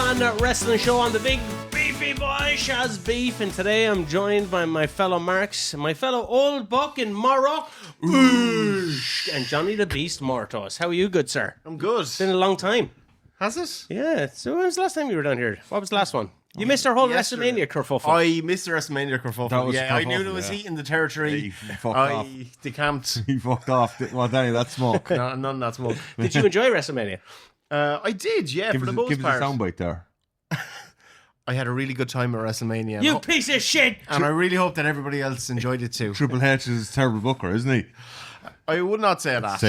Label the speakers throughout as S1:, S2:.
S1: on Wrestling Show on the big beefy boy Shaz Beef, and today I'm joined by my fellow Marks, my fellow old buck in Morro, and Johnny the Beast Mortos. How are you, good sir?
S2: I'm good.
S1: It's been a long time.
S2: Has it?
S1: Yeah. So when was the last time you were down here? What was the last one? You missed our whole WrestleMania kerfuffle.
S2: I missed the WrestleMania kerfuffle. Yeah, I knew there was heat in the territory.
S3: He fucked off.
S2: Decamped.
S3: He fucked off. Well, Danny, that smoke.
S2: No, none of that smoke.
S1: Did you enjoy WrestleMania?
S2: I did, yeah, for the most
S3: Give us
S2: part.
S3: a soundbite there.
S2: I had a really good time at WrestleMania.
S1: You piece of shit!
S2: And I really hope that everybody else enjoyed it too.
S3: Triple H is a terrible booker, isn't he?
S2: I would not say that.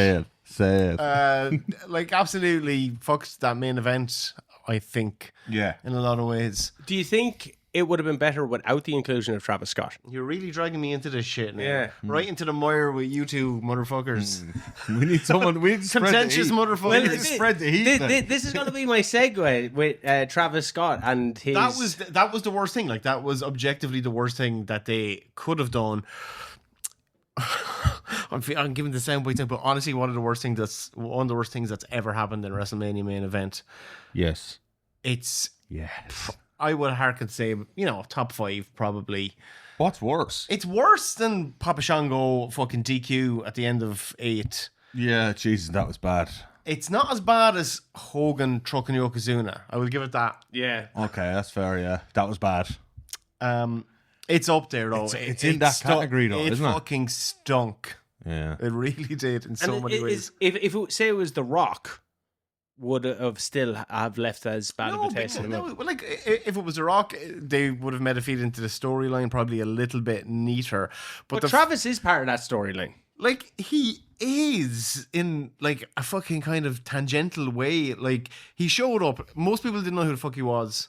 S3: Say it.
S2: Like, absolutely fucked that main event, I think.
S3: Yeah.
S2: In a lot of ways.
S1: Do you think it would have been better without the inclusion of Travis Scott?
S2: You're really dragging me into this shit now.
S1: Yeah.
S2: Right into the mire with you two motherfuckers.
S3: We need someone. We need to spread
S2: Contentious
S3: the heat.
S2: motherfuckers.
S3: We need to spread the heat.
S1: This is going to be my segue with Travis Scott and his...
S2: That was the worst thing. Like, that was objectively the worst thing that they could have done. I'm giving the soundbite, but honestly, one of the worst things that's ever happened in a WrestleMania main event.
S3: Yes.
S2: It's,
S3: Yes.
S2: I would harken say, top 5 probably.
S3: What's worse?
S2: It's worse than Papa Shango fucking DQ at the end of 8.
S3: Yeah, Jesus, that was bad.
S2: It's not as bad as Hogan trucking Yokozuna. I will give it that.
S1: Yeah.
S3: Okay, that's fair. Yeah, that was bad.
S2: It's up there though.
S3: It's in that category though, isn't it?
S2: It fucking stunk.
S3: Yeah,
S2: it really did in so many ways.
S1: If say it was The Rock, would have still have left as bad of a taste in the mouth.
S2: Well, like if it was The Rock, they would have made a feed into the storyline probably a little bit neater.
S1: But Travis is part of that storyline.
S2: Like, he is in like a fucking kind of tangential way. Like, he showed up. Most people didn't know who the fuck he was.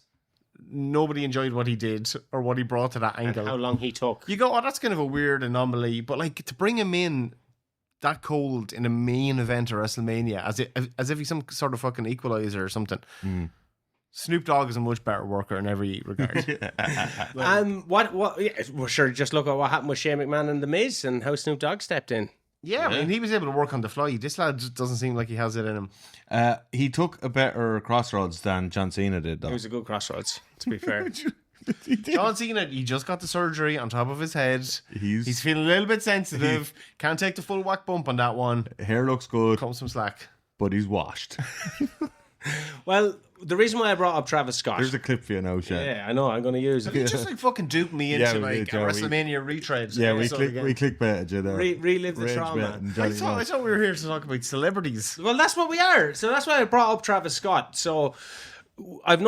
S2: Nobody enjoyed what he did or what he brought to that angle.
S1: And how long he took.
S2: You go, oh, that's kind of a weird anomaly. But like, to bring him in that cold in a main event of WrestleMania, as if he's some sort of fucking equalizer or something. Snoop Dogg is a much better worker in every regard.
S1: Well, sure, just look at what happened with Shane McMahon and The Miz and how Snoop Dogg stepped in.
S2: Yeah, I mean, he was able to work on the fly. This lad just doesn't seem like he has it in him.
S3: he took a better crossroads than John Cena did, though.
S1: It was a good crossroads, to be fair.
S2: John Cena, he just got the surgery on top of his head. He's feeling a little bit sensitive. Can't take the full whack bump on that one.
S3: Hair looks good.
S2: Comes some slack.
S3: But he's washed.
S1: Well, the reason why I brought up Travis Scott...
S3: There's a clip for you now, Shane.
S1: Yeah, I know, I'm going to use it.
S2: You just like fucking dupe me into a
S3: did,
S2: WrestleMania retread.
S3: Yeah, we clickbaited you there.
S1: Relive the trauma.
S2: I thought we were here to talk about celebrities.
S1: Well, that's what we are. So that's why I brought up Travis Scott. So I've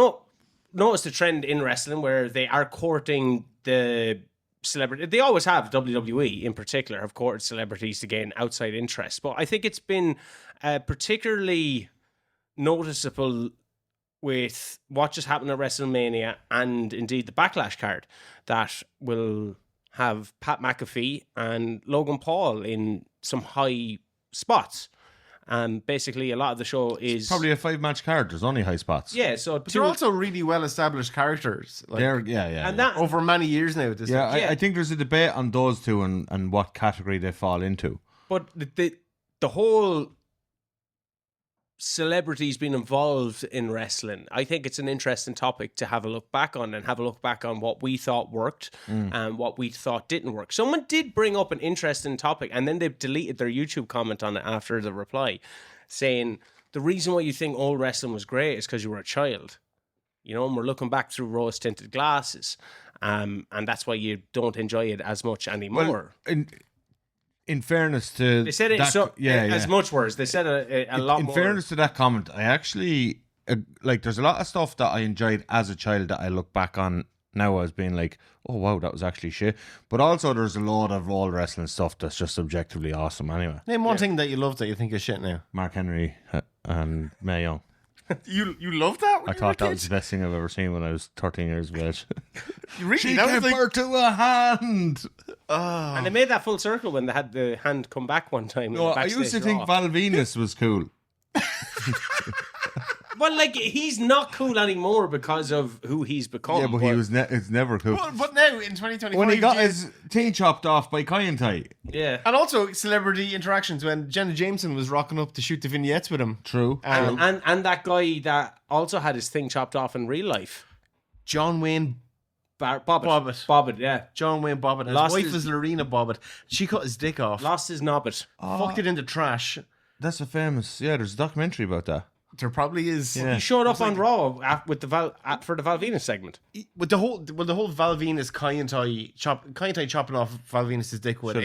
S1: noticed a trend in wrestling where they are courting the celebrity. They always have. WWE in particular have courted celebrities to gain outside interest. But I think it's been particularly noticeable with what just happened at WrestleMania and indeed the Backlash card that will have Pat McAfee and Logan Paul in some high spots. Basically, a lot of the show is...
S3: Probably a 5-match card. There's only high spots.
S1: Yeah, so...
S2: But they're also really well-established characters. Like,
S1: And that...
S2: over many years now.
S3: I think there's a debate on those two and what category they fall into.
S1: But the whole... celebrities being involved in wrestling, I think it's an interesting topic to have a look back on and have a look back on what we thought worked and what we thought didn't work. Someone did bring up an interesting topic and then they deleted their YouTube comment on it after the reply, saying the reason why you think old wrestling was great is because you were a child, and we're looking back through rose tinted glasses, and that's why you don't enjoy it as much anymore.
S3: Well, in fairness to...
S1: They said it as much words. They said a lot more.
S3: In fairness to that comment, I actually... there's a lot of stuff that I enjoyed as a child that I look back on now as being like, oh, wow, that was actually shit. But also there's a lot of old wrestling stuff that's just subjectively awesome anyway.
S2: Name one thing that you love that you think is shit now.
S3: Mark Henry and Mae Young.
S2: You loved that?
S3: I thought that was the best thing I've ever seen when I was 13 years of age.
S2: Really?
S3: She gave her to a hand.
S2: Oh.
S1: And they made that full circle when they had the hand come back one time.
S3: No, I used to think Val Venus was cool.
S1: Well, like, he's not cool anymore because of who he's become.
S3: Yeah, but he was. It's never cool.
S2: But now in 2025,
S3: When he got his teeth chopped off by Kaientai.
S1: Yeah.
S2: and also celebrity interactions when Jenna Jameson was rocking up to shoot the vignettes with him.
S3: True.
S1: And that guy that also had his thing chopped off in real life.
S2: John Wayne
S1: Bobbitt, yeah.
S2: John Wayne Bobbitt. His
S1: Lost
S2: wife
S1: his-
S2: was Lorena Bobbitt. She cut his dick off.
S1: Lost his nobbit.
S2: Fucked it in the trash.
S3: That's a famous. Yeah, there's a documentary about that.
S2: There probably is.
S3: Yeah.
S1: He showed up on Raw with the for the Val Venus segment.
S2: With the whole Val Venus Kaientai chopping off Val Venus's dick with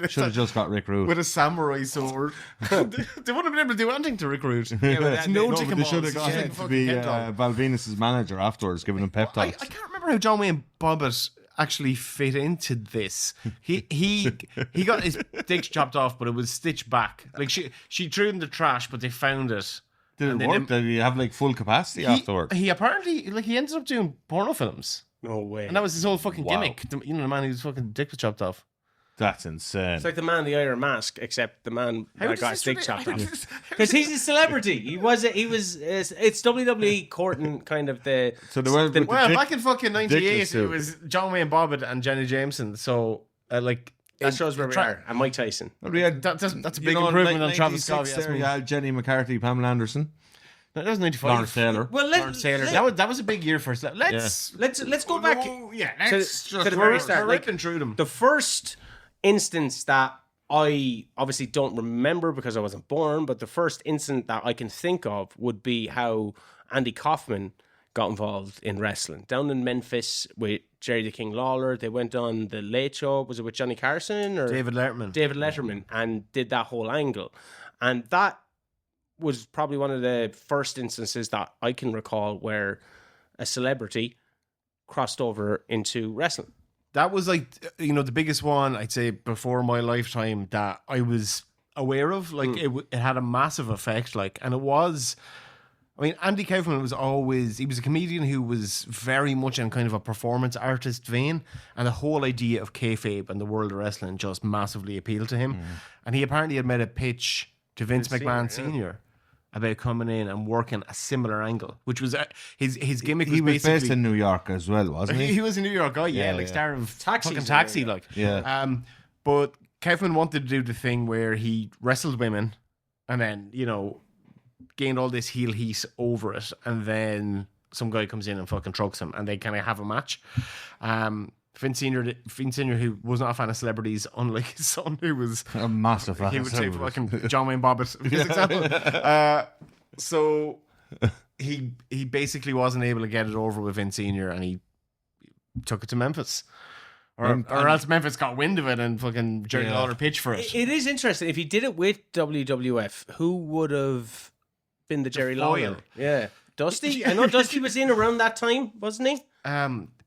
S3: Should have just got Rick Rude.
S2: with a samurai sword. They wouldn't have been able to do anything to Rick Rude.
S1: but
S2: no
S3: No,
S2: chicken
S3: but they
S2: balls.
S3: should have
S2: It's
S3: got
S2: just
S3: him
S2: like a
S3: to
S2: fucking
S3: be
S2: ken dog.
S3: Val Venus's manager afterwards, giving him pep
S2: I
S3: talks.
S2: can't remember how John Wayne Bobbitt actually fit into this. He got his dick chopped off, but it was stitched back. Like she threw it in the trash, but they found it.
S3: Did
S2: And
S3: it
S2: then
S3: work? Did he have like full capacity
S2: He
S3: afterwards?
S2: he apparently he ended up doing porno films,
S1: No way.
S2: and that was his whole fucking
S3: Wow.
S2: gimmick. The man whose fucking dick was chopped off.
S3: That's insane.
S1: It's like the man in the Iron Mask, except the man that
S2: does
S1: got
S2: this
S1: his dick chopped
S2: relate-
S1: off. Because he's a celebrity. It's WWE courting kind of the.
S3: So there were
S2: Well, back in fucking '98,
S3: ridiculous
S2: it was John Wayne Bobbitt and Jenny Jameson. So
S1: That shows where we are. And Mike Tyson.
S3: we had,
S2: that's a
S3: you
S2: big
S3: know,
S2: improvement
S3: like
S2: on Travis Scott.
S3: 96 there, you had Jenny McCarthy, Pamela Anderson,
S2: That was '95.
S3: Lawrence Taylor.
S1: Well,
S2: Lawrence Taylor. That was a big year for us. Let's
S1: let's go back to the very start.
S2: We're
S1: Like,
S2: ripping through them.
S1: the first instance that I obviously don't remember because I wasn't born, but the first incident that I can think of would be how Andy Kaufman got involved in wrestling down in Memphis with Jerry the King Lawler. They went on the Late Show. Was it with Johnny Carson or
S2: David Letterman.
S1: David Letterman, and did that whole angle, and that was probably one of the first instances that I can recall where a celebrity crossed over into wrestling.
S2: That was like, the biggest one, I'd say, before my lifetime that I was aware of. Like, it had a massive effect. Like, and it was, Andy Kaufman was he was a comedian who was very much in kind of a performance artist vein. And the whole idea of kayfabe and the world of wrestling just massively appealed to him. And he apparently had made a pitch to Vince McMahon Sr. about coming in and working a similar angle, which was his gimmick.
S3: He was
S2: basically
S3: based in New York as well, wasn't he?
S2: He was a New York guy, star of
S1: Taxis
S2: fucking Taxi,
S1: in there,
S2: like.
S3: Yeah.
S2: But Kaufman wanted to do the thing where he wrestled women, and then gained all this heel heat over it, and then some guy comes in and fucking trucks him, and they kind of have a match. Vince Senior, who was not a fan of celebrities, unlike his son, who was
S3: A massive fan.
S2: he
S3: of
S2: would say
S3: celebrities.
S2: fucking John Wayne Bobbitt, for his example. So he basically wasn't able to get it over with Vince Senior, and he took it to Memphis. Or else Memphis got wind of it and fucking Jerry Lawler pitched for it.
S1: It is interesting. If he did it with WWF, who would have been the Jerry Lawler? Yeah. Dusty? I know Dusty was in around that time, wasn't he?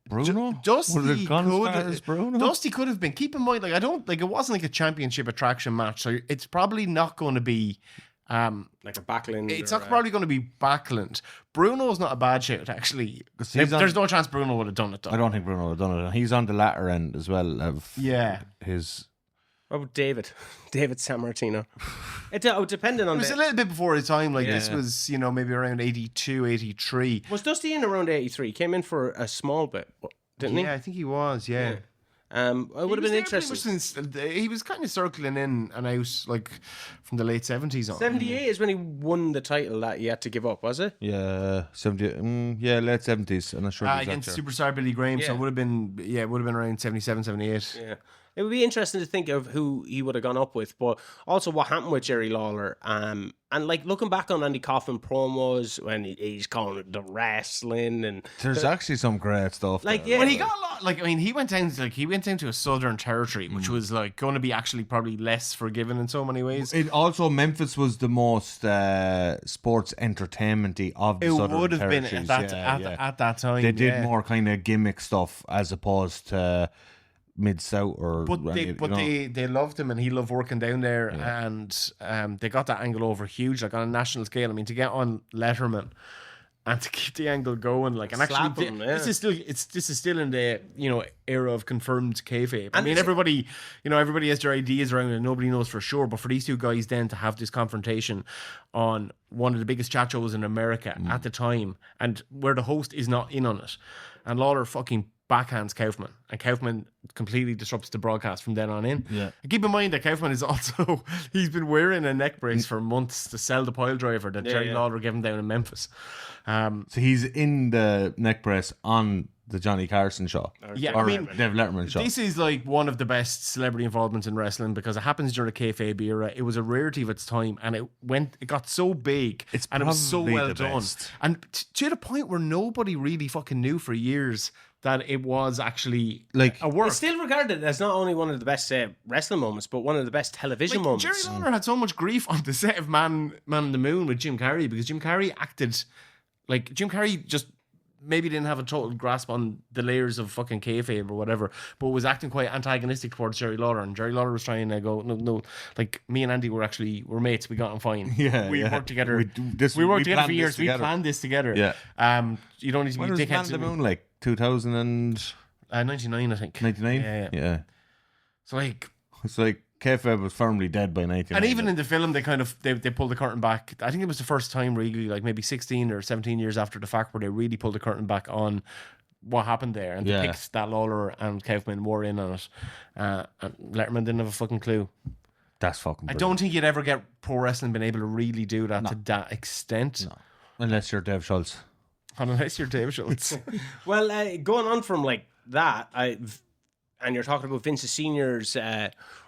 S3: Bruno?
S2: Dusty
S3: Would it have gone as far as Bruno?
S2: Dusty could have been. Keep in mind, it wasn't like a championship attraction match, so it's probably not going to be.
S1: Like a Backlund.
S2: It's not probably going to be Backlund. Bruno's not a bad shout, actually.
S3: he's
S2: There's no chance Bruno would have done it, though.
S3: I don't think Bruno would have done it. He's on the latter end as well of his.
S1: What about David? David Sammartino. Depending on
S2: It was a little bit before his time. Like, this
S3: Yeah.
S2: was, maybe around 82, 83.
S1: Was Dusty in around 83? Came in for a small bit, didn't
S2: Yeah, I think he was, yeah.
S1: he? It would have been interesting.
S2: He was kind of circling in and out, like, from the late 70s on.
S1: 78 is when he won the title that he had to give up, was it?
S3: Yeah, 70. Yeah, late 70s. I'm not sure. the
S2: Against
S3: exact year.
S2: Superstar Billy Graham, so
S1: Yeah.
S2: it would have been around 77, 78.
S1: Yeah. It would be interesting to think of who he would have gone up with, but also what happened with Jerry Lawler. And like looking back on Andy Kaufman promos when he's calling it the wrestling, and
S3: There's actually some great stuff.
S1: like
S3: there.
S1: yeah,
S2: Well, he got a lot. He went down to a southern territory, which was like going to be actually probably less forgiving in so many ways.
S3: It also Memphis was the most sports entertainmenty of the
S2: It
S3: southern
S2: would have been
S3: territories.
S2: at that time.
S3: They did
S2: yeah.
S3: more kind of gimmick stuff as opposed to mid south or.
S2: But they loved him, and he loved working down there, and they got that angle over huge, like on a national scale. To get on Letterman and to keep the angle going, like, and
S1: Slap
S2: actually,
S1: him, yeah.
S2: this is still in the era of confirmed kayfabe. I
S1: And
S2: mean,
S1: it's-
S2: everybody has their ideas around it, and nobody knows for sure. But for these two guys then to have this confrontation on one of the biggest chat shows in America at the time, and where the host is not in on it, and Lawler fucking backhands Kaufman, and Kaufman completely disrupts the broadcast from then on in.
S3: Yeah.
S2: And keep in mind that Kaufman is also he's been wearing a neck brace for months to sell the pile driver that Jerry Lawler gave him down in Memphis.
S3: So he's in the neck brace on the Johnny Carson show.
S2: Yeah,
S3: or
S2: I mean,
S3: Dave Letterman show.
S2: this is like one of the best celebrity involvements in wrestling because it happens during the kayfabe era. It was a rarity of its time, and it got so big,
S3: It's
S2: and it was so
S3: probably
S2: well
S3: the
S2: done,
S3: best.
S2: and to the point where nobody really fucking knew for years that it was actually
S3: Like,
S2: a work.
S1: It's still regarded as not only one of the best wrestling moments, but one of the best television moments.
S2: Jerry Lawler had so much grief on the set of Man on the Moon with Jim Carrey because Jim Carrey acted like Jim Carrey just maybe didn't have a total grasp on the layers of fucking kayfabe or whatever, but was acting quite antagonistic towards Jerry Lawler, and Jerry Lawler was trying to go, no, like me and Andy were mates, we got on fine.
S3: Yeah,
S2: we
S3: yeah.
S2: worked together.
S3: We
S2: We worked together for
S3: planned this
S2: years. We
S3: together.
S2: planned this together.
S3: Yeah.
S2: You don't need to be
S3: when was Man
S2: dickheads.
S3: on the Moon, like 2099?
S2: 99, I think. Yeah. So like,
S3: It's like kayfabe was firmly dead by 1999.
S2: and even in the film, they pulled the curtain back. I think it was the first time, really, like maybe 16 or 17 years after the fact, where they really pulled the curtain back on what happened there, and
S3: Yeah.
S2: they picked that Lawler and Kaufman were in on it. And Letterman didn't have a fucking clue.
S3: That's fucking
S2: I
S3: brilliant.
S2: don't think you'd ever get pro wrestling been able to really do that to that extent,
S3: Unless you're Dave Schultz.
S2: unless you're Dave Schultz.
S1: Well, going on from like that, and you're talking about Vince Senior's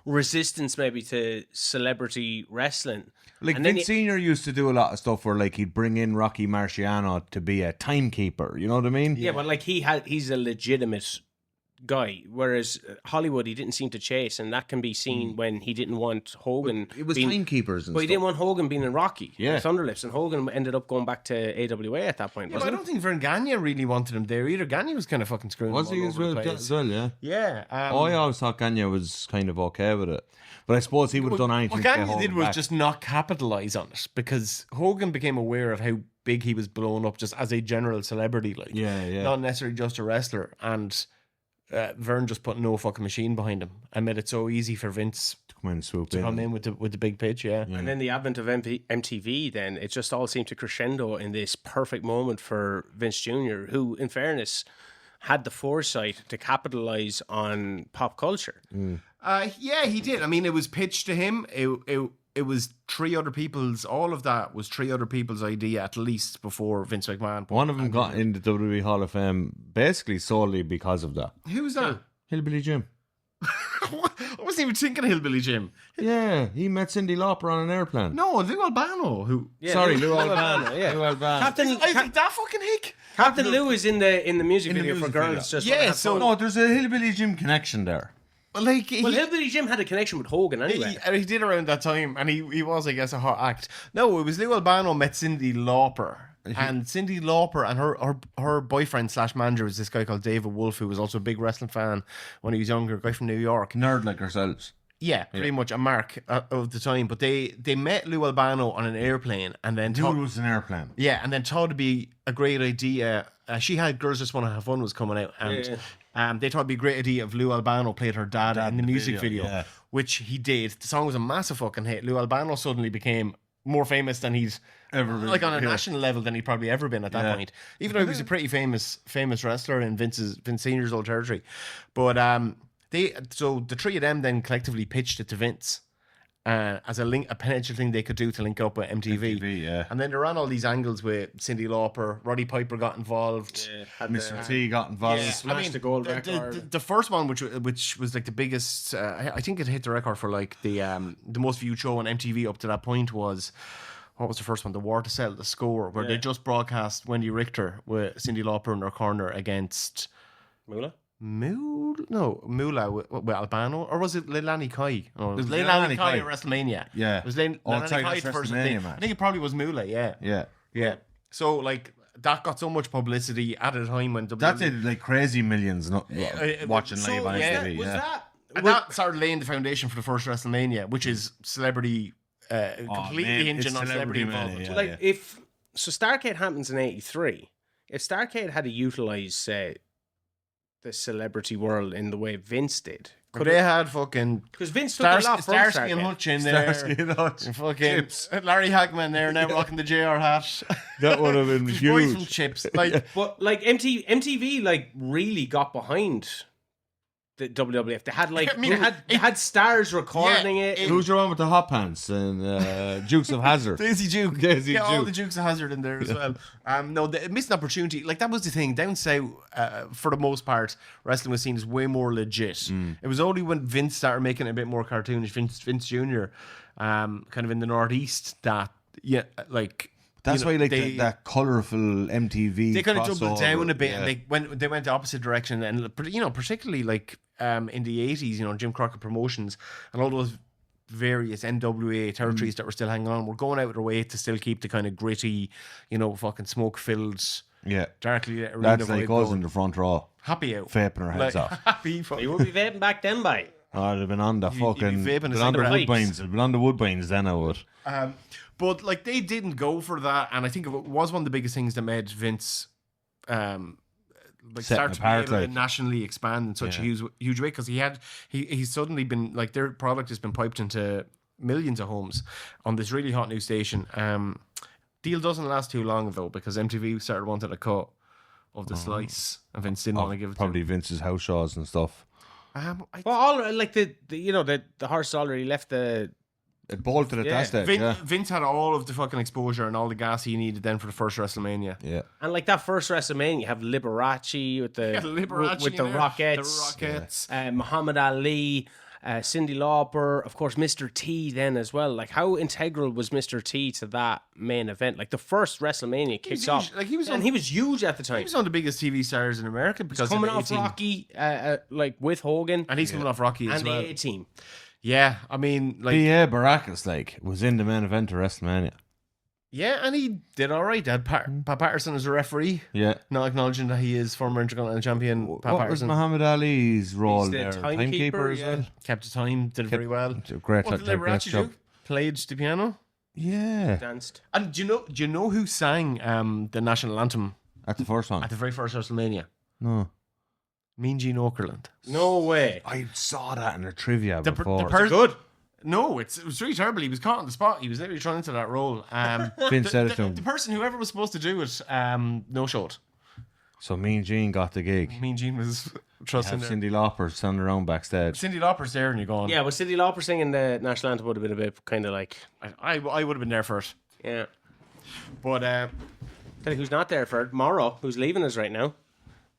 S1: resistance maybe to celebrity wrestling.
S3: Like
S1: And then
S3: Vince Senior used to do a lot of stuff where like he'd bring in Rocky Marciano to be a timekeeper. You know what I mean?
S1: Yeah, but like he's a legitimate guy, whereas Hollywood he didn't seem to chase, and that can be seen when he didn't want Hogan.
S3: It was timekeepers and
S1: But he
S3: stuff.
S1: didn't want Hogan being in Rocky,
S3: Yeah.
S1: Thunderlips, and Hogan ended up going back to AWA at that point.
S2: Yeah, but I
S1: Wasn't
S2: don't think Vern Gagne really wanted him there either. Gagne was kind of fucking screwing
S3: Was
S2: him
S3: he
S2: all
S3: as
S2: over
S3: well?
S2: the place.
S3: As well, yeah.
S2: Yeah.
S3: Oh, I always thought Gagne was kind of okay with it. But I suppose he would have done anything
S2: What
S3: to get
S2: Gagne
S3: Hogan
S2: did was
S3: back.
S2: just not capitalize on it because Hogan became aware of how big he was blown up just as a general celebrity, like
S3: Yeah.
S2: not necessarily just a wrestler. And Vern just put no fucking machine behind him and made it so easy for Vince
S3: Come in, swoop
S2: to
S3: in.
S2: come in with the big pitch. Yeah.
S1: And then the advent of MTV, then it just all seemed to crescendo in this perfect moment for Vince Jr., who, in fairness, had the foresight to capitalize on pop culture.
S2: Yeah, he did. I mean, it was pitched to him. It was all of that was three other people's idea at least before Vince McMahon.
S3: One of them got in the WWE Hall of Fame basically solely because of that.
S2: Who was that?
S3: Hillbilly Jim.
S2: I wasn't even thinking of Hillbilly Jim.
S3: Yeah, he met Cyndi Lauper on an airplane.
S2: No, Lou Albano. Who?
S1: Yeah,
S3: Sorry,
S1: Lou
S3: Lou
S1: Albano,
S3: Albano.
S1: yeah.
S3: Lou Albano.
S2: I think that fucking hick.
S1: Captain Lou is in the music
S3: In the
S1: video for
S3: music
S1: Girls.
S3: video.
S1: Just
S2: Yeah,
S1: wanna have
S2: so-
S1: fun.
S3: No, there's a Hillbilly Jim connection there.
S2: Like
S1: Well, Hillbilly Jim had a connection with Hogan anyway.
S2: he did around that time, and he was, I guess, a hot act. No, it was Lou Albano met Cyndi Lauper, and Cyndi Lauper and her boyfriend / manager was this guy called David Wolf, who was also a big wrestling fan when he was younger, a guy from New York.
S3: Nerd like ourselves.
S2: Yeah, pretty much a mark of the time. But they met Lou Albano on an airplane, and then
S3: Dude was an airplane.
S2: yeah, and then thought it'd be a great idea. She had Girls Just Want to Have Fun was coming out, and they thought it'd be a great idea if Lou Albano played her dad in the music video,
S3: yeah.
S2: which he did. The song was a massive fucking hit. Lou Albano suddenly became more famous than he's
S3: Ever been,
S2: like on a
S3: yeah.
S2: national level than he'd probably ever been at that point. Even though he was a pretty famous wrestler in Vince Senior's old territory, but so the three of them then collectively pitched it to Vince. As a potential thing they could do to link up with MTV.
S3: yeah.
S2: And then they ran all these angles with Cyndi Lauper, Roddy Piper got involved.
S3: Mr. T got involved.
S1: Smashed the gold record.
S2: The first one, which was like the biggest, I think it hit the record for like the most viewed show on MTV up to that point was, what was the first one? The War to Settle the Score, where they just broadcast Wendy Richter with Cyndi Lauper in her corner against
S1: Moolah?
S2: Moolah with Albano, or was it Leilani Kai? Oh, it was
S3: was
S2: Leilani
S3: Leilani
S2: Kai
S3: Kai.
S2: at WrestleMania.
S3: Yeah.
S2: It was Leilani
S3: Outside
S2: Kai
S3: this
S2: at first.
S3: WrestleMania
S2: I
S3: match.
S2: think it probably was Moolah, yeah.
S3: Yeah.
S2: So, like, that got so much publicity at a time when
S3: That
S2: WWE
S3: did like crazy millions watching
S2: so,
S3: live on
S2: yeah,
S3: MTV.
S1: Was
S3: Yeah.
S1: that...
S2: and that started laying the foundation for the first WrestleMania, which is celebrity completely
S3: man,
S2: hinging
S3: it's
S2: on celebrity
S3: celebrity mania,
S2: involvement.
S3: yeah.
S1: Like, if... So Starrcade happens in 83. If Starrcade had to utilize the celebrity world in the way Vince did,
S2: They had fucking
S1: because Vince took a lot from
S2: Starsky and
S1: Starrcade.
S2: Hutch in there.
S3: Starsky and Hutch.
S2: Fucking Larry Hagman there now rocking the JR hat.
S3: That would have been
S2: Boy from
S3: huge.
S2: Chips. Like,
S1: But like MTV like really got behind the WWF. They had like
S2: I mean,
S1: they had stars recording
S2: Yeah,
S1: it.
S3: Who's the one with the hot pants and Dukes of Hazzard?
S2: Daisy Duke.
S3: Daisy
S2: Get all
S3: Duke.
S2: the Dukes of Hazzard in there as well. No, the missed opportunity. Like, that was the thing. Down south, for the most part, wrestling was seen as way more legit. It was only when Vince started making it a bit more cartoonish, Vince Jr., kind of in the Northeast, that, like...
S3: That's why, like,
S2: they,
S3: that colourful MTV.
S2: they kind of doubled
S3: crossover,
S2: down a bit,
S3: yeah.
S2: and they went the opposite direction, and particularly like in the 80s, Jim Crockett Promotions and all those various NWA territories that were still hanging on were going out of their way to still keep the kind of gritty, fucking smoke filled,
S3: Yeah.
S2: darkly lit arena
S3: That's like
S2: vibe
S3: us
S2: going.
S3: in the front row,
S2: Happy out,
S3: vaping our heads off.
S2: happy.
S1: You would be vaping back then, by.
S3: I'd have been on the
S2: you'd be
S3: fucking.
S2: vaping
S3: Been
S2: a
S3: on the
S2: cigarette.
S3: woodbines. I'd been on the woodbines then, I would.
S2: But like, they didn't go for that, and I think it was one of the biggest things that made Vince
S3: Setting
S2: start to be
S3: apart,
S2: able to
S3: like.
S2: nationally expand in such a huge way, because he's suddenly been like, their product has been piped into millions of homes on this really hot new station. Deal doesn't last too long though, because MTV started wanting a cut of the slice, and Vince didn't want to give it
S3: Probably
S2: to
S3: Vince's house shows and stuff.
S2: him.
S1: Well, all like the horse already left the.
S3: It bolted at
S1: Yeah.
S3: that stage,
S2: Vince had all of the fucking exposure and all the gas he needed then for the first WrestleMania.
S3: yeah.
S1: And like that first WrestleMania, you have Liberace with the
S2: Liberace
S1: with the
S2: in there.
S1: Rockettes,
S2: The Rockettes.
S1: Muhammad Ali, Cyndi Lauper, of course, Mr. T. Then as well. Like, how integral was Mr. T to that main event? Like, the first WrestleMania kicks
S2: huge.
S1: off,
S2: Like, he was
S1: and he was huge at the time.
S2: He was one of the biggest TV stars in America because
S1: Coming
S2: of the
S1: off
S2: A-Team.
S1: Rocky, like with Hogan,
S2: And he's coming off Rocky as
S1: and
S2: well.
S1: the A-Team.
S2: Yeah, I mean, like,
S3: B.A. Baracus, like, was in the main event of WrestleMania.
S2: yeah, and he did all right. They had Pat Patterson as a referee,
S3: Yeah.
S2: not acknowledging that he is former Intercontinental Champion. Pat
S3: What was
S2: Patterson
S3: Muhammad Ali's role
S1: He's the
S3: there?
S1: timekeeper,
S3: as
S1: yeah.
S3: well?
S2: kept the time, did it very well.
S3: Great,
S2: What did
S3: great
S2: Liberace
S3: job.
S2: do? Played the piano.
S3: Yeah.
S1: Danced.
S2: And do you know who sang the national anthem
S3: At the first one.
S2: at the very first WrestleMania?
S3: No.
S2: Mean Gene Okerlund.
S1: No way.
S3: I saw that in a trivia
S2: The
S3: before.
S2: good. No, it was really terrible. He was caught on the spot. He was literally thrown into that role.
S3: Vince said it to him.
S2: The person, whoever was supposed to do it, no-showed.
S3: So Mean Gene got the gig.
S2: Mean Gene was trusting
S3: Have
S2: there.
S3: Cyndi Lauper standing around backstage.
S2: Cyndi Lauper's there and you're going,
S1: Yeah, well, Cyndi Lauper singing the national anthem would have been a bit kind of like,
S2: I would have been there first.
S1: yeah.
S2: But
S1: Tell you who's not there for it. Morro, who's leaving us right now.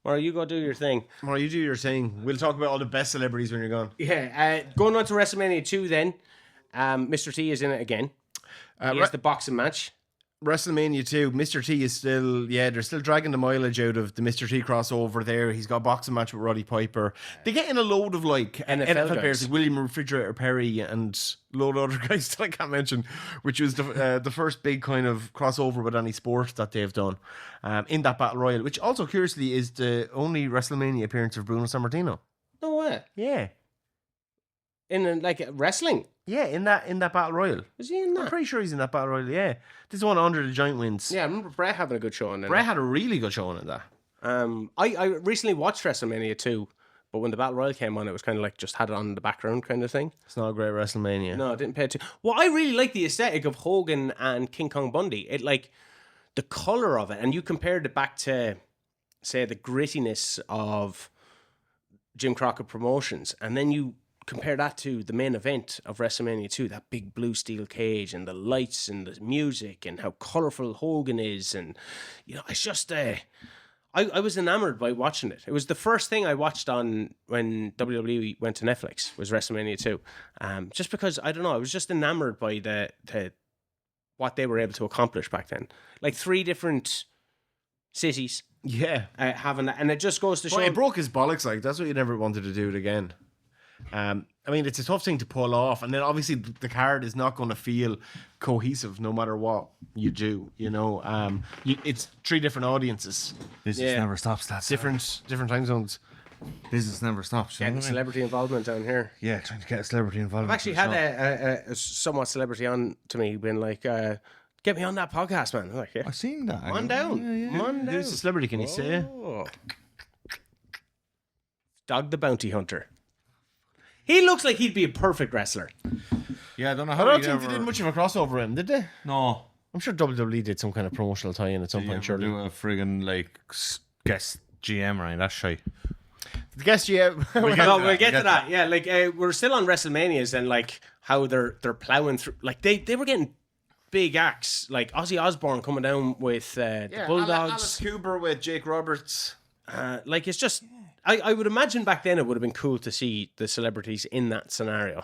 S1: Morro, you go do your thing.
S2: well, you do your thing. We'll talk about all the best celebrities when you're gone.
S1: Yeah, going on to WrestleMania 2 then. Mr. T is in it again. He has the boxing match.
S2: WrestleMania 2, Mr. T is still, they're still dragging the mileage out of the Mr. T crossover there. He's got a boxing match with Roddy Piper. They get in a load of like
S1: NFL
S2: players,
S1: guys.
S2: like William Refrigerator Perry and a load of other guys that I can't mention, which was the first big kind of crossover with any sport that they've done in that Battle Royal, which also curiously is the only WrestleMania appearance of Bruno Sammartino.
S1: No way.
S2: Yeah.
S1: In like wrestling.
S2: Yeah, in that Battle Royal.
S1: Was he in
S2: I'm
S1: that?
S2: pretty sure he's in that Battle Royal, yeah. This is one under the giant wins.
S1: Yeah, I remember Brett having a good show on there.
S2: Bret had a really good showing in that.
S1: I recently watched WrestleMania 2, but when the Battle Royal came on, it was kind of like just had it on in the background kind of thing.
S2: It's not a great WrestleMania.
S1: No, I didn't pay too. Well, I really like the aesthetic of Hogan and King Kong Bundy. It like the color of it, and you compared it back to, say, the grittiness of Jim Crockett Promotions, and then you compare that to the main event of WrestleMania 2, that big blue steel cage and the lights and the music and how colorful Hogan is, and it's just I was enamored by watching it. It was the first thing I watched on when WWE went to Netflix, was WrestleMania 2. Just because, I don't know, I was just enamored by the what they were able to accomplish back then. Like 3 different cities
S2: Yeah.
S1: having that, and it just goes to show.
S2: Well, it broke his bollocks, like, that's what you never wanted to do it again. I mean, it's a tough thing to pull off, and then obviously the card is not going to feel cohesive no matter what you do. It's 3 different audiences,
S3: Business never stops. That's
S2: different time zones.
S3: Business never stops. you know
S1: Getting
S3: what I mean?
S1: celebrity involvement down here.
S3: Yeah, trying to get a celebrity involved.
S1: I've actually had a somewhat celebrity on to me, been like, get me on that podcast, man. I'm like, yeah.
S3: I've seen that.
S1: Come on down. Come on down.
S2: Who's the celebrity? Can you say?
S1: Oh. Dog the Bounty Hunter. He looks like he'd be a perfect wrestler.
S3: Yeah, I don't know
S2: I
S3: how
S2: don't think they did much of a crossover in, did they?
S3: No.
S2: I'm sure WWE did some kind of promotional tie-in at some point, surely.
S3: Do a friggin' like guest GM, right? That's shy.
S2: The guest GM.
S1: We'll get to that. Yeah, like we're still on WrestleManias and like how they're plowing through. Like they were getting big acts, like Ozzy Osbourne coming down with the Bulldogs.
S2: Alice Cooper with Jake Roberts.
S1: Like it's just, I would imagine back then it would have been cool to see the celebrities in that scenario.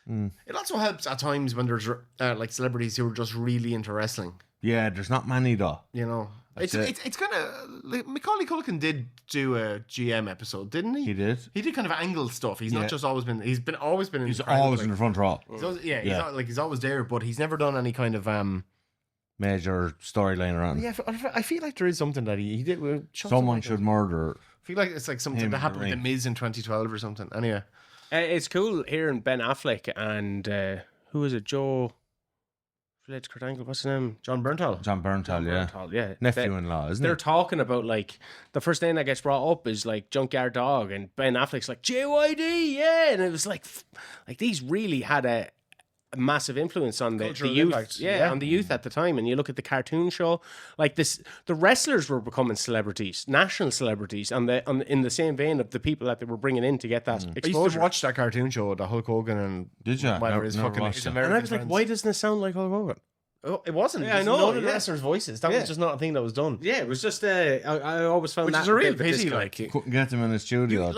S2: It also helps at times when there's like celebrities who are just really into wrestling.
S3: Yeah, there's not many though.
S2: You know, it's kind of like Macaulay Culkin did do a GM episode, didn't he?
S3: He did.
S2: He did kind of angle stuff. He's not just always been. He's always been.
S3: He's always in the front row.
S2: He's always there, but he's never done any kind of
S3: Major storyline around.
S2: Yeah, I feel like there is something that he did.
S3: Someone should murder.
S2: I feel like it's like something that happened with The Miz in 2012 or something. Anyway,
S1: it's cool hearing Ben Affleck and who is it? Joe. Related to Kurt Angle, what's his name?
S2: John Bernthal.
S3: John Bernthal,
S1: yeah.
S3: Nephew-in-law, isn't
S1: They're
S3: it?
S1: talking about like the first thing that gets brought up is like Junkyard Dog, and Ben Affleck's like JYD, yeah, and it was like these really had a massive influence on the youth,
S2: impact,
S1: on the youth at the time. And you look at the cartoon show, like this, the wrestlers were becoming celebrities, national celebrities, in the same vein of the people that they were bringing in to get that exposure.
S2: I used to watch that cartoon show, the Hulk Hogan and
S3: Did you?
S2: whatever his fucking
S3: watched
S2: his
S3: it.
S2: American
S1: And I was like,
S2: friends.
S1: why doesn't it sound like Hulk Hogan?
S2: Oh, it wasn't.
S1: Yeah, I
S2: It was
S1: know,
S2: none of the
S1: yeah.
S2: wrestlers' voices. That was just not a thing that was done.
S1: Yeah, it was just I always found
S2: Which
S1: that
S2: is a real
S1: bit of
S2: pity.
S1: disconnect.
S2: Like,
S3: Couldn't get him in the studio.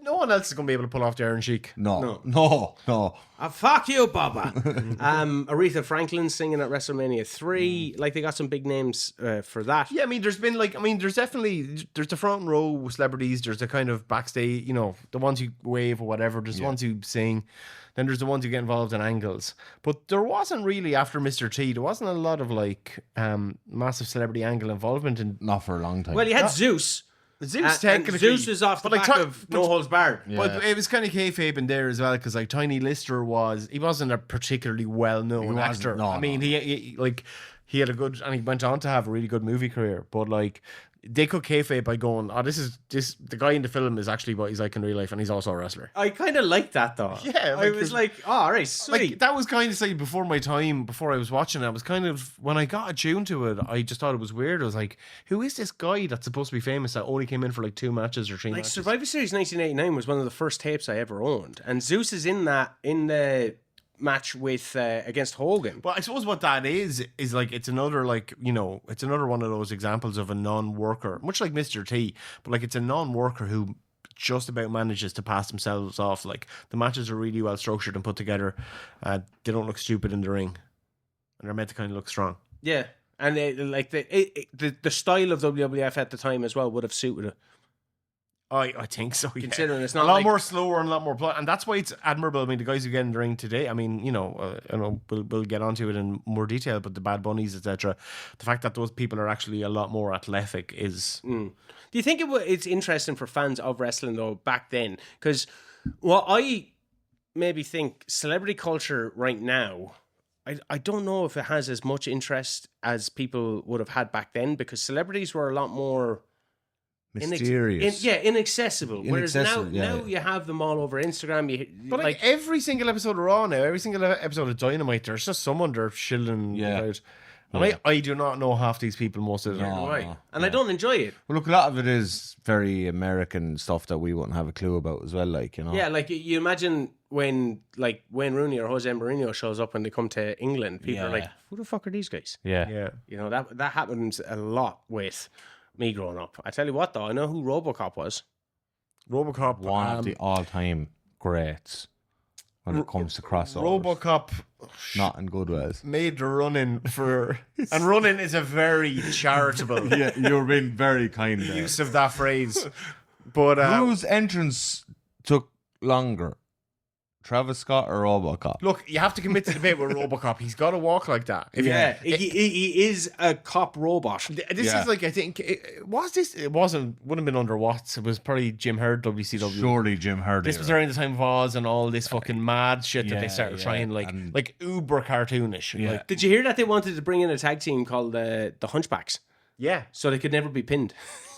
S2: no one else is going to be able to pull off the Iron Sheik.
S3: No.
S1: Fuck you, Baba. Aretha Franklin singing at WrestleMania 3. Like, they got some big names for that.
S2: Yeah, I mean, there's definitely the front row celebrities. There's the kind of backstage, the ones who wave or whatever. There's the ones who sing. Then there's the ones who get involved in angles. But there wasn't really, after Mr. T, there wasn't a lot of like massive celebrity angle involvement in.
S3: Not for a long time.
S1: Well, you had Zeus.
S2: Zeus
S1: And
S2: technically,
S1: Zeus is off the back of No Holds Barred.
S3: Yeah.
S2: But it was kind of kayfabe in there as well, because like Tiny Lister he wasn't a particularly well-known actor.
S3: no,
S2: I mean, he had a good, and he went on to have a really good movie career. But like, they could kayfabe by going, the guy in the film is actually what he's like in real life, and he's also a wrestler.
S1: I kind of liked that, though.
S2: Yeah,
S1: I was like, oh, all right, sweet.
S2: Like, that was kind of like before my time, before I was watching it. I was kind of, when I got attuned to it, I just thought it was weird. I was like, who is this guy that's supposed to be famous that only came in for like 2 matches or 3
S1: Like,
S2: matches?
S1: Survivor Series 1989 was one of the first tapes I ever owned. And Zeus is in the match with against Hogan.
S2: Well, I suppose what that is like, it's another one of those examples of a non-worker, much like Mr. T, but like it's a non-worker who just about manages to pass themselves off. Like, the matches are really well structured and put together. They don't look stupid in the ring, and they're meant to kind of look strong.
S1: Yeah. And the style of WWF at the time as well would have suited it.
S2: I think so. Yeah.
S1: Considering it's not
S2: a lot
S1: like-
S2: more slower and a lot more and that's why it's admirable. I mean, the guys who get in the ring today, I mean, we'll get onto it in more detail, but the Bad Bunnies, etc., the fact that those people are actually a lot more athletic is.
S1: Do you think it's interesting for fans of wrestling though back then? Because what I maybe think celebrity culture right now, I don't know if it has as much interest as people would have had back then, because celebrities were a lot more
S3: Mysterious.
S1: inaccessible. Whereas
S3: Inaccessible,
S1: now you have them all over Instagram.
S2: But like every single episode of Raw now, every single episode of Dynamite, there's just someone there shilling about. And I do not know half these people most of the time.
S3: No.
S1: And I don't enjoy it.
S3: Well, look, a lot of it is very American stuff that we wouldn't have a clue about as well. Like,
S1: Yeah, like you imagine when like Wayne Rooney or Jose Mourinho shows up when they come to England, people are like, "Who the fuck are these guys?"
S3: Yeah.
S1: That happens a lot with me growing up. I tell you what, though, I know who Robocop was.
S2: Robocop,
S3: One of the all-time greats when it comes to crossovers.
S2: Robocop
S3: Not in good ways.
S2: made the running for, and running is a very charitable
S3: Yeah, you're being very kind there.
S2: use of that phrase. But
S3: Whose entrance took longer? Travis Scott or Robocop?
S2: Look, you have to commit to the debate with Robocop. He's got to walk like that.
S1: He is a cop robot.
S2: This is like, I think, it wouldn't have been under Watts. It was probably Jim Herd, WCW.
S3: Surely Jim Herd.
S2: This was around the time of Oz and all this fucking mad shit that they started trying, like uber cartoonish.
S3: Yeah.
S2: Like,
S1: Did you hear that they wanted to bring in a tag team called the Hunchbacks?
S2: yeah.
S1: So they could never be pinned.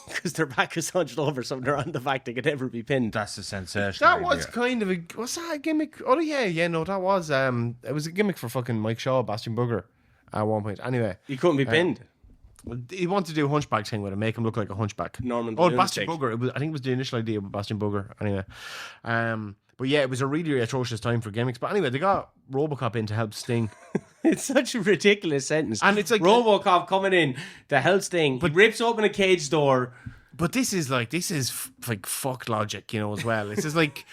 S1: Because their back is hunched over, so they're on the back, they could never be pinned.
S3: That's a sensation.
S2: That was kind of was that a gimmick? Oh yeah, no, that was it was a gimmick for fucking Mike Shaw, Bastion Booger at one point. Anyway,
S1: You couldn't be pinned.
S2: he wanted to do a hunchback thing with him, make him look like a hunchback.
S1: Norman the
S2: Oh,
S1: Lunatic.
S2: Bastion Booger. I think it was the initial idea with Bastion Booger. Anyway, but yeah, it was a really atrocious time for gimmicks. But anyway, they got Robocop in to help Sting.
S1: It's such a ridiculous sentence.
S2: And it's like-
S1: Robocop coming in to help Sting. He rips open a cage door.
S2: But this is like fuck logic, you know, as well. This is like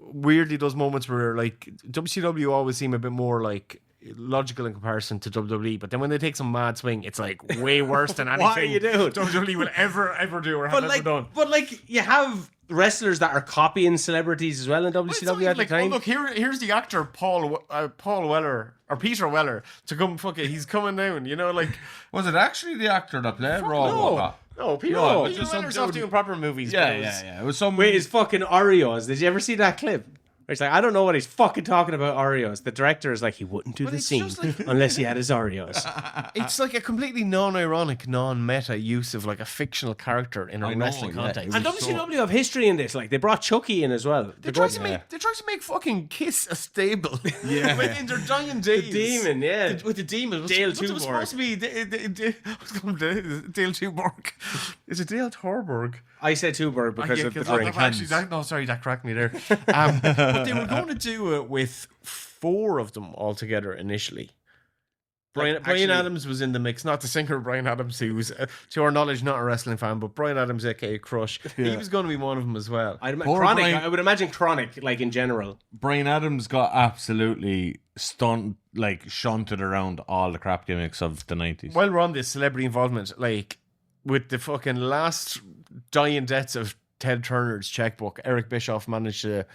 S2: weirdly those moments where like WCW always seem a bit more like logical in comparison to WWE, but then when they take some mad swing, it's like way worse than anything
S1: What are you doing?
S2: WWE will ever do or have ever done.
S1: But like you have wrestlers that are copying celebrities as well in WCW at the
S2: Like,
S1: time.
S2: oh, look, here's the actor Paul Weller or Peter Weller to come. Fuck it, he's coming down. You know, like
S3: Was it actually the actor that played Robocop?
S2: no, Peter
S3: No,
S2: Peter
S3: just
S2: Weller's
S3: some
S2: off
S3: dude-
S2: doing proper movies.
S3: Yeah,
S2: but it was-
S3: yeah. It was some.
S1: Wait, his fucking Oreos. Did you ever see that clip? Where it's like, I don't know what he's fucking talking about Oreos. The director is like, he wouldn't do the
S2: it's
S1: scene
S2: just like-
S1: unless he had his Oreos.
S2: It's like a completely non-ironic, non-meta use of like a fictional character in a
S3: I know,
S2: wrestling
S3: yeah.
S2: context.
S1: And
S3: It was
S1: WCW have history in this. Like, they brought Chucky in as well.
S2: They tried to make fucking Kiss a stable.
S3: Yeah.
S2: Like in their dying days.
S1: Demon, yeah.
S2: With the demon.
S1: Dale
S2: It was
S1: Tuborg.
S2: supposed to be Dale Tuborg. Is it Dale Torborg?
S1: I said Tuber because of the drink.
S2: That cracked me there. But they were going to do it with 4 of them all together initially. Brian Adams was in the mix, not the singer Brian Adams, who's, to our knowledge, not a wrestling fan, but Brian Adams, aka Crush, he was going to be one of them as well.
S1: I
S3: Brian-
S1: would imagine Chronic, like in general.
S3: Brian Adams got absolutely shunted around all the crap gimmicks of the 90s.
S2: While we're on this celebrity involvement, like with the fucking last dying deaths of Ted Turner's checkbook, Eric Bischoff managed to,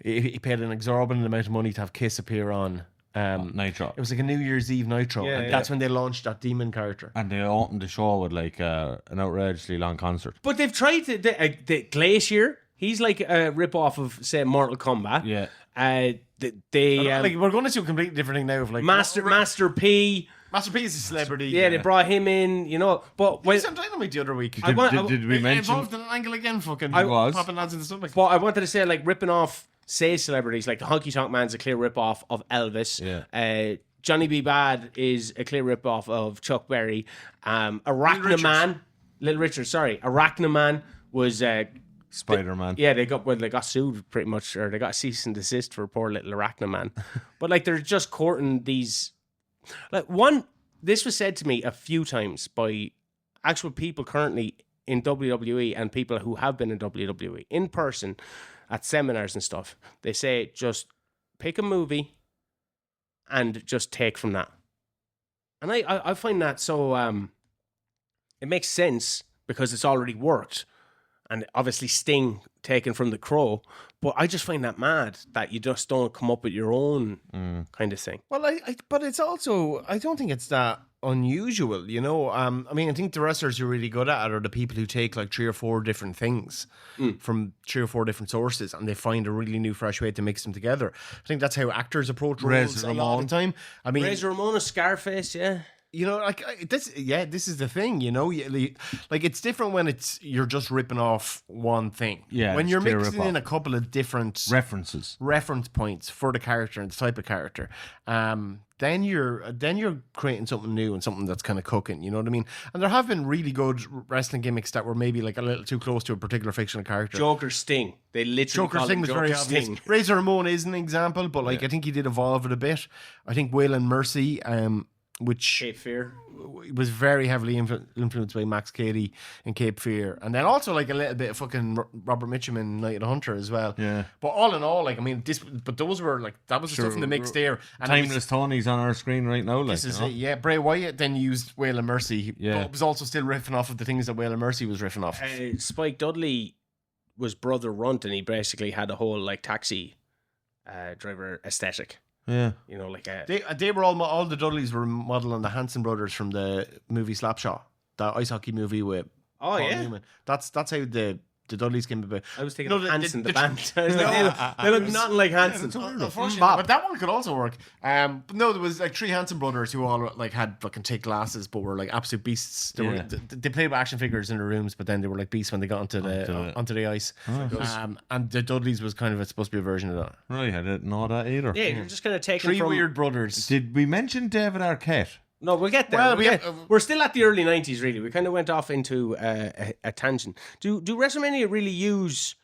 S2: he paid an exorbitant amount of money to have Kiss appear on
S3: Nitro.
S2: It was like a New Year's Eve Nitro, and that's when they launched that demon character.
S3: And they opened the show with like an outrageously long concert.
S1: But they've tried to. The Glacier, he's like a rip-off of, say, Mortal Kombat.
S3: Yeah.
S2: Like we're going to do a completely different thing now of like
S1: Master P.
S2: Master P is a celebrity.
S1: Yeah, they brought him in, you know. But
S2: He
S1: when,
S2: was on Dynamite the other week.
S3: Did we mention?
S2: Involved in an angle again, fucking
S3: was.
S2: popping lads in the stomach.
S1: but I wanted to say, like, ripping off, say, celebrities, like the Honky Tonk Man's a clear rip-off of Elvis.
S3: Yeah.
S1: Johnny B. Bad is a clear rip-off of Chuck Berry. Arachnaman, Little Richard, sorry. Arachnaman was...
S3: Spider-Man.
S1: Yeah, they got sued pretty much, or they got cease and desist for poor little Arachnaman. But like they're just courting these. Like this was said to me a few times by actual people currently in WWE and people who have been in WWE in person at seminars and stuff. They say just pick a movie and just take from that. And I find that so it makes sense because it's already worked. And obviously Sting taken from The Crow. But I just find that mad that you just don't come up with your own kind of thing.
S2: Well, but it's also, I don't think it's that unusual, you know. I mean, I think the wrestlers who are really good at it are the people who take like 3 or 4 different things from 3 or 4 different sources and they find a really new, fresh way to mix them together. I think that's how actors approach roles a lot of the time. I mean,
S1: Razor Ramon, Scarface, yeah.
S2: you know, like this is the thing, you know, like it's different when you're just ripping off one thing.
S3: Yeah,
S2: when
S3: it's
S2: you're
S3: clear
S2: mixing
S3: rip-off.
S2: in a couple of different
S3: References.
S2: reference points for the character and the type of character, then you're creating something new and something that's kind of cooking. You know what I mean? And there have been really good wrestling gimmicks that were maybe like a little too close to a particular fictional character.
S1: Joker Sting. They literally
S2: Joker
S1: call
S2: Sting
S1: him
S2: was
S1: Joker
S2: very
S1: Sting.
S2: obvious. Razor Ramon is an example, but like I think he did evolve it a bit. I think Waylon Mercy, which
S1: Cape Fear.
S2: was very heavily influenced by Max Cady and Cape Fear, and then also like a little bit of fucking Robert Mitchum and Night of the Hunter as well.
S3: Yeah.
S2: But all in all, like I mean, those were like that was the stuff in the mix there. And it was-
S3: Timeless Tony's on our screen right now. Like,
S2: This is it, yeah. Bray Wyatt then used Waylon Mercy,
S3: Yeah.
S2: but was also still riffing off of the things that Waylon Mercy was riffing off.
S1: Spike Dudley was Brother Runt, and he basically had a whole like taxi driver aesthetic.
S3: Yeah.
S1: You know, like a
S2: They were all the Dudleys were modeled on the Hanson brothers from the movie Slapshot, that ice hockey movie with Paul Newman. That's how the Dudleys came about.
S1: I was thinking of Hanson, the band.
S2: No,
S1: they look nothing like Hanson.
S2: Unfortunately, but that one could also work. But no, there was like 3 Hanson brothers who all like had fucking thick glasses, but were like absolute beasts. They played with action figures in their rooms, but then they were like beasts when they got onto the ice. And the Dudleys was kind of supposed to be a version of that.
S3: Right, I didn't know that either.
S1: Yeah, you're just kind of taking
S2: 3
S1: from
S2: weird brothers.
S3: Did we mention David Arquette?
S1: No, we'll get there.
S2: Well,
S1: we're still at the early 90s, really. We kind of went off into a tangent. Do WrestleMania really use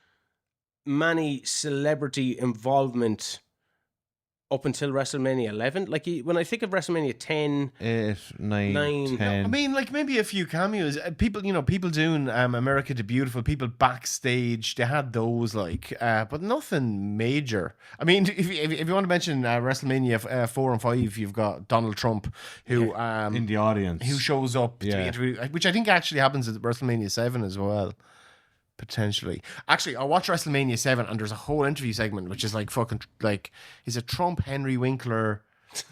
S1: many celebrity involvement up until WrestleMania 11? Like, when I think of WrestleMania 10...
S3: 8, 9, 10...
S2: I mean, like, maybe a few cameos. People doing America the Beautiful, people backstage, they had those, like, but nothing major. I mean, if you want to mention WrestleMania 4 and 5, you've got Donald Trump, who...
S3: in the audience.
S2: Who shows up to be interviewed, which I think actually happens at WrestleMania 7 as well. Potentially. Actually, I watched WrestleMania 7 and there's a whole interview segment which is like fucking like, is it Trump, Henry Winkler,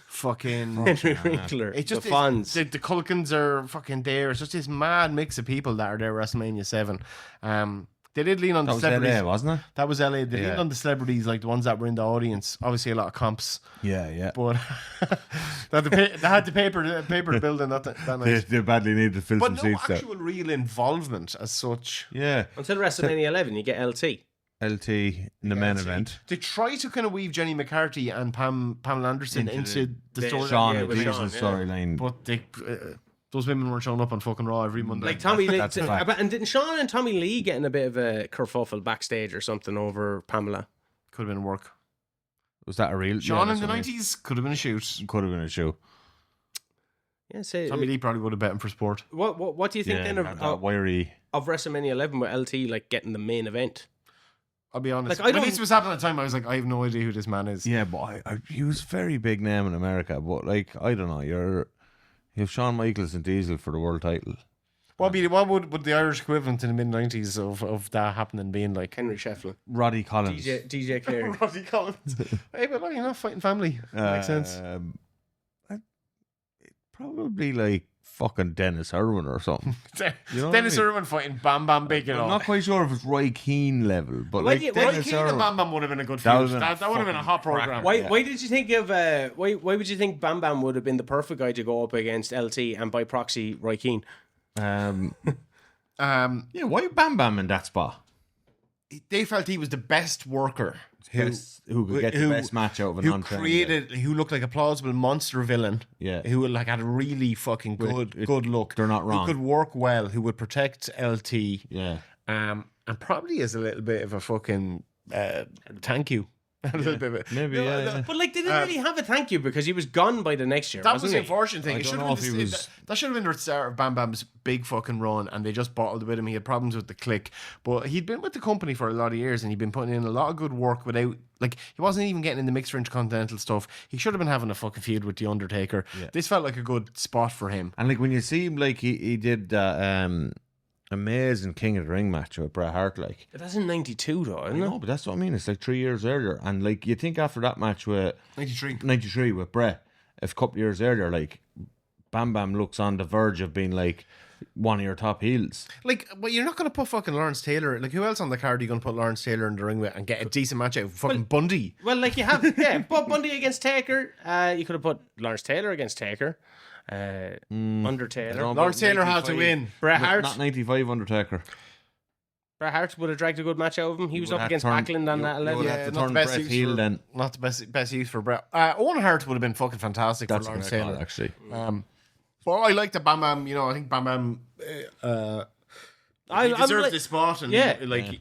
S2: fucking
S1: Henry Winkler,
S2: it's just
S1: the Fonz.
S2: The Culkins are fucking there. It's just this mad mix of people that are there at WrestleMania 7. They did lean on the celebrities.
S3: LA, wasn't it?
S2: That was LA. They leaned on the celebrities, like the ones that were in the audience. Obviously, a lot of comps.
S3: Yeah.
S2: But they had the paper building that night.
S3: They badly need to fill
S2: But
S3: some
S2: no
S3: seats
S2: actual real involvement as such.
S3: Yeah.
S1: Until WrestleMania 11, you get LT.
S3: LT in the main event.
S2: They try to kind of weave Jenny McCarthy and Pamela Anderson into the story.
S3: Sean
S1: with
S3: Diesel's
S1: Sean,
S3: storyline.
S2: But they... those women weren't showing up on fucking Raw every Monday.
S1: Like Tommy Lee,
S3: That's a fact.
S1: and didn't Sean and Tommy Lee getting a bit of a kerfuffle backstage or something over Pamela?
S2: Could have been work.
S3: Was that a real...
S2: Sean in the 90s could have been a shoot.
S3: Could have been a show.
S1: Yeah, say
S2: Tommy Lee probably would have bet him for sport.
S1: What do you think then
S3: that wiry...
S1: of WrestleMania 11 with LT like getting the main event?
S2: I'll be honest.
S1: Like,
S2: when this was happening at the time, I was like, I have no idea who this man is.
S3: Yeah, but he was a very big name in America. But like, I don't know, you have Shawn Michaels and Diesel for the world title.
S2: What would the Irish equivalent in the mid-90s of that happening being like?
S1: Henry Shefflin,
S3: Roddy Collins.
S1: DJ Clare.
S2: Roddy Collins. Hey, but you're not fighting family. Makes sense.
S3: Probably like fucking Dennis Irwin or something. You know
S2: Dennis
S3: what I mean?
S2: Irwin fighting Bam Bam Big and
S3: I'm
S2: all.
S3: not quite sure if it's Roy Keane level, but
S1: Why
S3: like
S1: do you-
S2: Roy
S3: Dennis
S2: Keane and
S3: Irwin.
S2: Bam Bam would have been a good
S3: That
S2: feud.
S3: would've been
S2: That would have been a hot program.
S1: Why did you think of why would you think Bam Bam would have been the perfect guy to go up against LT and by proxy Roy Keane?
S3: Yeah, why Bam Bam in that spot?
S2: They felt he was the best worker.
S3: Who could get the best match out of a non-trained guy.
S2: Who looked like a plausible monster villain.
S3: Yeah.
S2: Who like had a really fucking good look.
S3: They're not wrong.
S2: Who could work well. Who would protect LT.
S3: Yeah.
S2: And probably is a little bit of a fucking thank you. A little bit of it.
S3: Maybe, yeah.
S1: But like, they didn't really have a thank you because he was gone by the next year.
S2: That was
S1: wasn't
S2: the
S1: he?
S2: unfortunate thing.
S3: I
S2: It
S3: don't
S2: should
S3: know
S2: have
S3: if
S2: been
S3: he was-
S2: that should have been the start of Bam Bam's big fucking run, and they just bottled with him. He had problems with the click, but he'd been with the company for a lot of years, and he'd been putting in a lot of good work without, like, he wasn't even getting in the mix for Intercontinental stuff. He should have been having a fucking feud with the Undertaker.
S3: Yeah.
S2: This felt like a good spot for him.
S3: And like when you see him, like he did that amazing King of the Ring match with Bret Hart, like.
S1: But that's in '92, though, isn't it?
S3: No, but that's what I mean. It's like 3 years earlier, and like you think after that match with
S2: 93.
S3: 93 with Bret, a couple of years earlier, like Bam Bam looks on the verge of being like one of your top heels.
S2: Like, but you're not going to put fucking Lawrence Taylor. Like, who else on the card are you going to put Lawrence Taylor in the ring with and get a decent match out of fucking Bundy?
S1: Well, like you have, put Bundy against Taker. You could have put Lawrence Taylor against Taker. Undertaker.
S2: Lawrence Taylor had to win.
S1: Bret Hart.
S3: Not 95 Undertaker.
S1: Bret Hart would have dragged a good match out of him. He was
S3: would
S1: up
S3: have
S1: against
S3: turned-
S1: Backlund on that
S3: you
S1: 11.
S3: would
S2: Yeah,
S3: have to
S2: not
S3: turn
S2: the best
S3: Bret
S2: use
S3: heel
S2: for-
S3: then.
S2: Not the best use for Bret. Owen Hart would have been fucking fantastic
S3: That's
S2: for
S3: a
S2: Lawrence
S3: great call,
S2: Taylor.
S3: actually.
S2: But I like the Bam Bam. You know, I think Bam Bam. He deserved this spot, and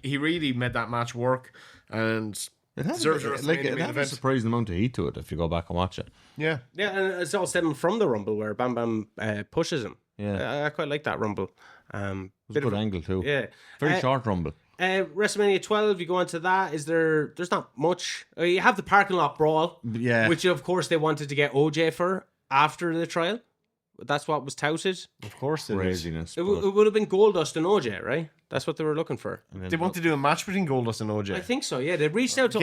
S2: he really made that match work, and
S3: It has,
S2: deserves a
S3: like,
S2: WrestleMania
S3: it
S2: main
S3: has a
S2: event.
S3: surprising amount of heat to it if you go back and watch it.
S2: Yeah,
S1: Yeah, and it's all stemming from the Rumble where Bam Bam pushes him.
S3: Yeah.
S1: I quite like that Rumble.
S3: It was a good angle too.
S1: Yeah.
S3: Very short rumble.
S1: WrestleMania 12, you go into that. There's not much. You have the parking lot brawl,
S3: Yeah.
S1: which of course they wanted to get OJ for after the trial. That's what was touted.
S2: Of course,
S3: Craziness.
S1: It would have been Goldust and OJ, right? That's what they were looking for.
S2: They want to do a match between Goldust and OJ.
S1: I think so. Yeah, they reached out to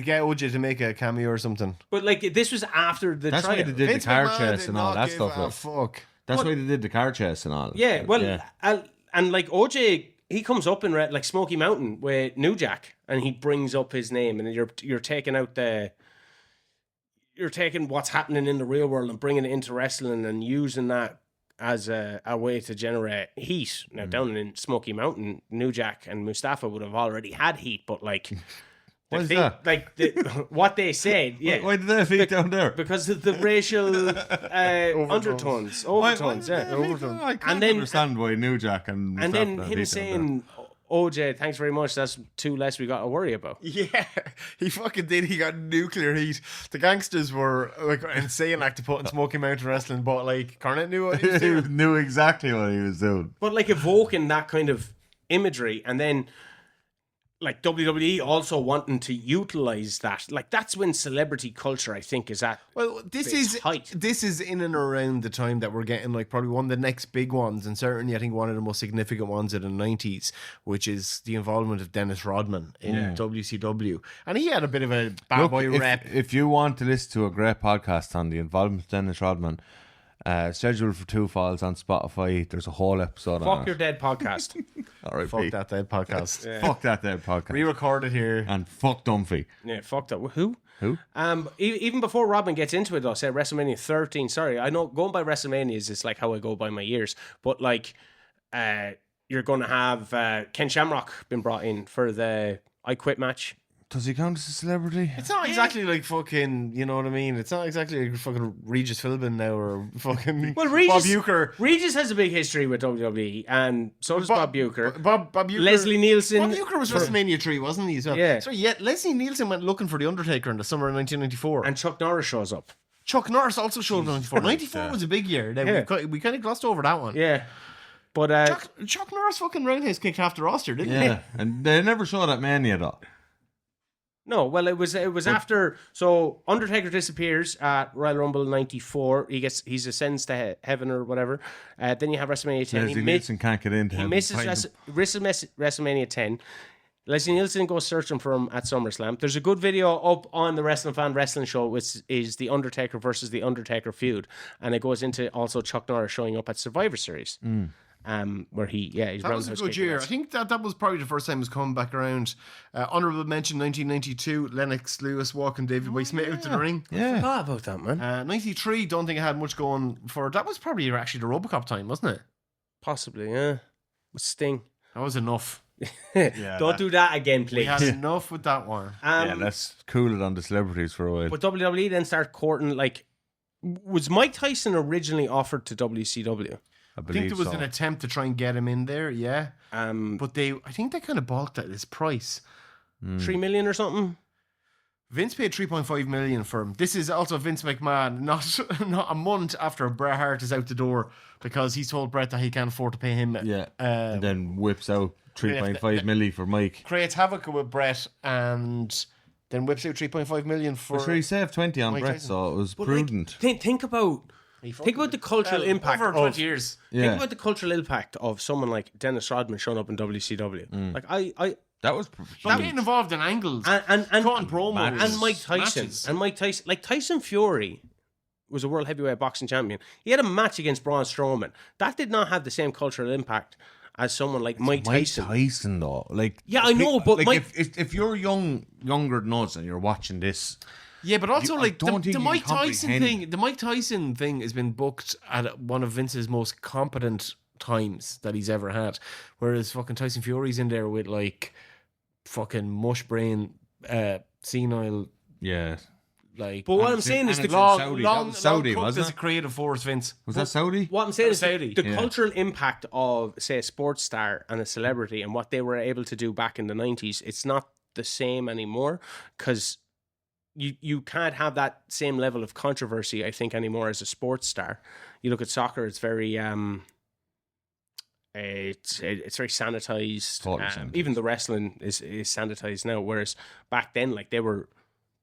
S2: get OJ to make a cameo or something.
S1: but like this was after the
S3: That's
S1: trial.
S3: why they did
S2: Vince
S3: the car
S2: McMahon
S3: chase
S2: did
S3: and all
S2: not
S3: that
S2: give
S3: stuff.
S2: a
S3: Like.
S2: fuck.
S3: That's why they did the car chase and all.
S1: Yeah, well, and like OJ, he comes up in like Smoky Mountain with New Jack, and he brings up his name, and you're taking out you're taking what's happening in the real world and bringing it into wrestling and using that as a way to generate heat. Now down in Smoky Mountain, New Jack and Mustafa would have already had heat, but like.
S3: What is that?
S1: Like what they said, yeah.
S3: Why did they have heat down there?
S1: Because of the racial overtones, yeah.
S3: Overtones. I can't understand why New Jack and
S1: And
S3: Mustafa
S1: then
S3: have
S1: him
S3: heat
S1: saying, OJ, thanks very much, that's two less we got to worry about.
S2: Yeah, he fucking did. He got nuclear heat. The gangsters were like insane, like to put in Smoky Mountain Wrestling, but like Cornette knew what he was doing.
S3: He knew exactly what he was doing.
S1: But like evoking that kind of imagery, and then like WWE also wanting to utilize that. Like that's when celebrity culture, I think, is at
S2: Well, this
S1: its
S2: is
S1: height.
S2: this is in and around the time that we're getting like probably one of the next big ones, and certainly I think one of the most significant ones in the 90s, which is the involvement of Dennis Rodman in WCW, and he had a bit of a bad boy rep.
S3: If you want to listen to a great podcast on the involvement of Dennis Rodman, scheduled for 2 falls on Spotify. There's a whole episode on
S1: Fuck Your Dead podcast.
S3: All right,
S2: Fuck that dead podcast.
S3: Fuck that dead podcast.
S2: Re-recorded here.
S3: And fuck Dunphy.
S1: Yeah, fuck that. Who?
S3: Who?
S1: Even before Robin gets into it, though, say WrestleMania 13. Sorry, I know going by WrestleManias is like how I go by my years, but like, you're going to have Ken Shamrock been brought in for the I Quit match.
S3: Does he count as a celebrity?
S2: It's not exactly like fucking, you know what I mean? It's not exactly like fucking Regis Philbin now or fucking
S1: Well, Regis,
S2: Bob Uecker.
S1: Regis has a big history with WWE, and so does Bob Uecker.
S2: Bob Uecker.
S1: Leslie Nielsen.
S2: Bob Uecker was WrestleMania 3, wasn't he? As well?
S1: Yeah.
S2: So yet Leslie Nielsen went looking for The Undertaker in the summer of 1994.
S1: And Chuck Norris shows up.
S2: Chuck Norris also showed up in 94. 94 was a big year. Now, we kind of glossed over that one.
S1: Yeah. But
S2: Chuck Norris fucking roundhouse kicked half the roster, didn't he?
S3: Yeah, and they never showed that Mania though.
S1: no, well, it was after. So Undertaker disappears at Royal Rumble '94. He's ascends to heaven or whatever. Then you have WrestleMania 10.
S3: Leslie Nielsen can't get into
S1: He
S3: him.
S1: misses WrestleMania 10. Leslie Nielsen goes searching for him at SummerSlam. There's a good video up on the Wrestling Fan Wrestling Show, which is the Undertaker versus the Undertaker feud, and it goes into also Chuck Norris showing up at Survivor Series. Where he's
S2: that was a good year. I think that was probably the first time he was coming back around. Honourable mention 1992, Lennox Lewis walking David Boy Smith out to the ring.
S1: I forgot about that, man.
S2: 93, don't think I had much going for. That was probably actually the Robocop time, wasn't it?
S1: Possibly, yeah. With Sting.
S2: That was enough.
S1: Don't do that again, please.
S2: We had enough with that one.
S3: Let's cool it on the celebrities for a while.
S1: But WWE then started courting, like, was Mike Tyson originally offered to WCW?
S3: I
S2: think there was an attempt to try and get him in there, yeah. But I think they kind of balked at his price.
S1: 3 million or something?
S2: Vince paid 3.5 million for him. This is also Vince McMahon, not a month after Bret Hart is out the door, because he's told Bret that he can't afford to pay him.
S3: Yeah, and then whips out 3.5 million for Mike.
S2: Creates havoc with Bret, and then whips out 3.5 million for.
S3: Sure, he saved 20 on
S2: Mike
S3: Bret,
S2: Tyson.
S3: so it was
S1: But
S3: prudent.
S1: Like, think about the cultural impact
S2: over
S1: of
S2: 20 years.
S1: Think about the cultural impact of someone like Dennis Rodman showing up in WCW. Like
S3: That was
S2: Not getting involved in angles
S1: and
S2: cutting promos
S1: and Mike Tyson
S2: matches.
S1: like Tyson Fury was a world heavyweight boxing champion. He had a match against Braun Strowman. That did not have the same cultural impact as someone like Mike Tyson.
S3: Mike Tyson, though, like
S1: I know, but
S3: like
S1: Mike,
S3: if you're younger than us and you're watching this,
S2: Yeah, but also like
S3: don't think
S2: the
S3: you
S2: Mike
S3: can
S2: Tyson
S3: comprehend.
S2: thing. The Mike Tyson thing has been booked at one of Vince's most competent times that he's ever had. Whereas fucking Tyson Fury's in there with like fucking mush brain, senile.
S3: yeah,
S2: Like,
S1: but what I'm saying is
S3: and
S1: the
S3: it's
S2: long,
S3: Saudi.
S2: long,
S3: That was Saudi,
S2: long
S3: wasn't
S2: as a
S3: it?
S2: creative force, Vince.
S3: Was that Saudi?
S1: What I'm saying is
S2: Saudi.
S1: the
S3: Yeah.
S1: cultural impact of, say, a sports star and a celebrity and what they were able to do back in the 90s, it's not the same anymore, because you can't have that same level of controversy, I think, anymore as a sports star. You look at soccer, it's very it's very sanitized.
S3: Totally sanitized.
S1: Even the wrestling is sanitized now, whereas back then, like, they were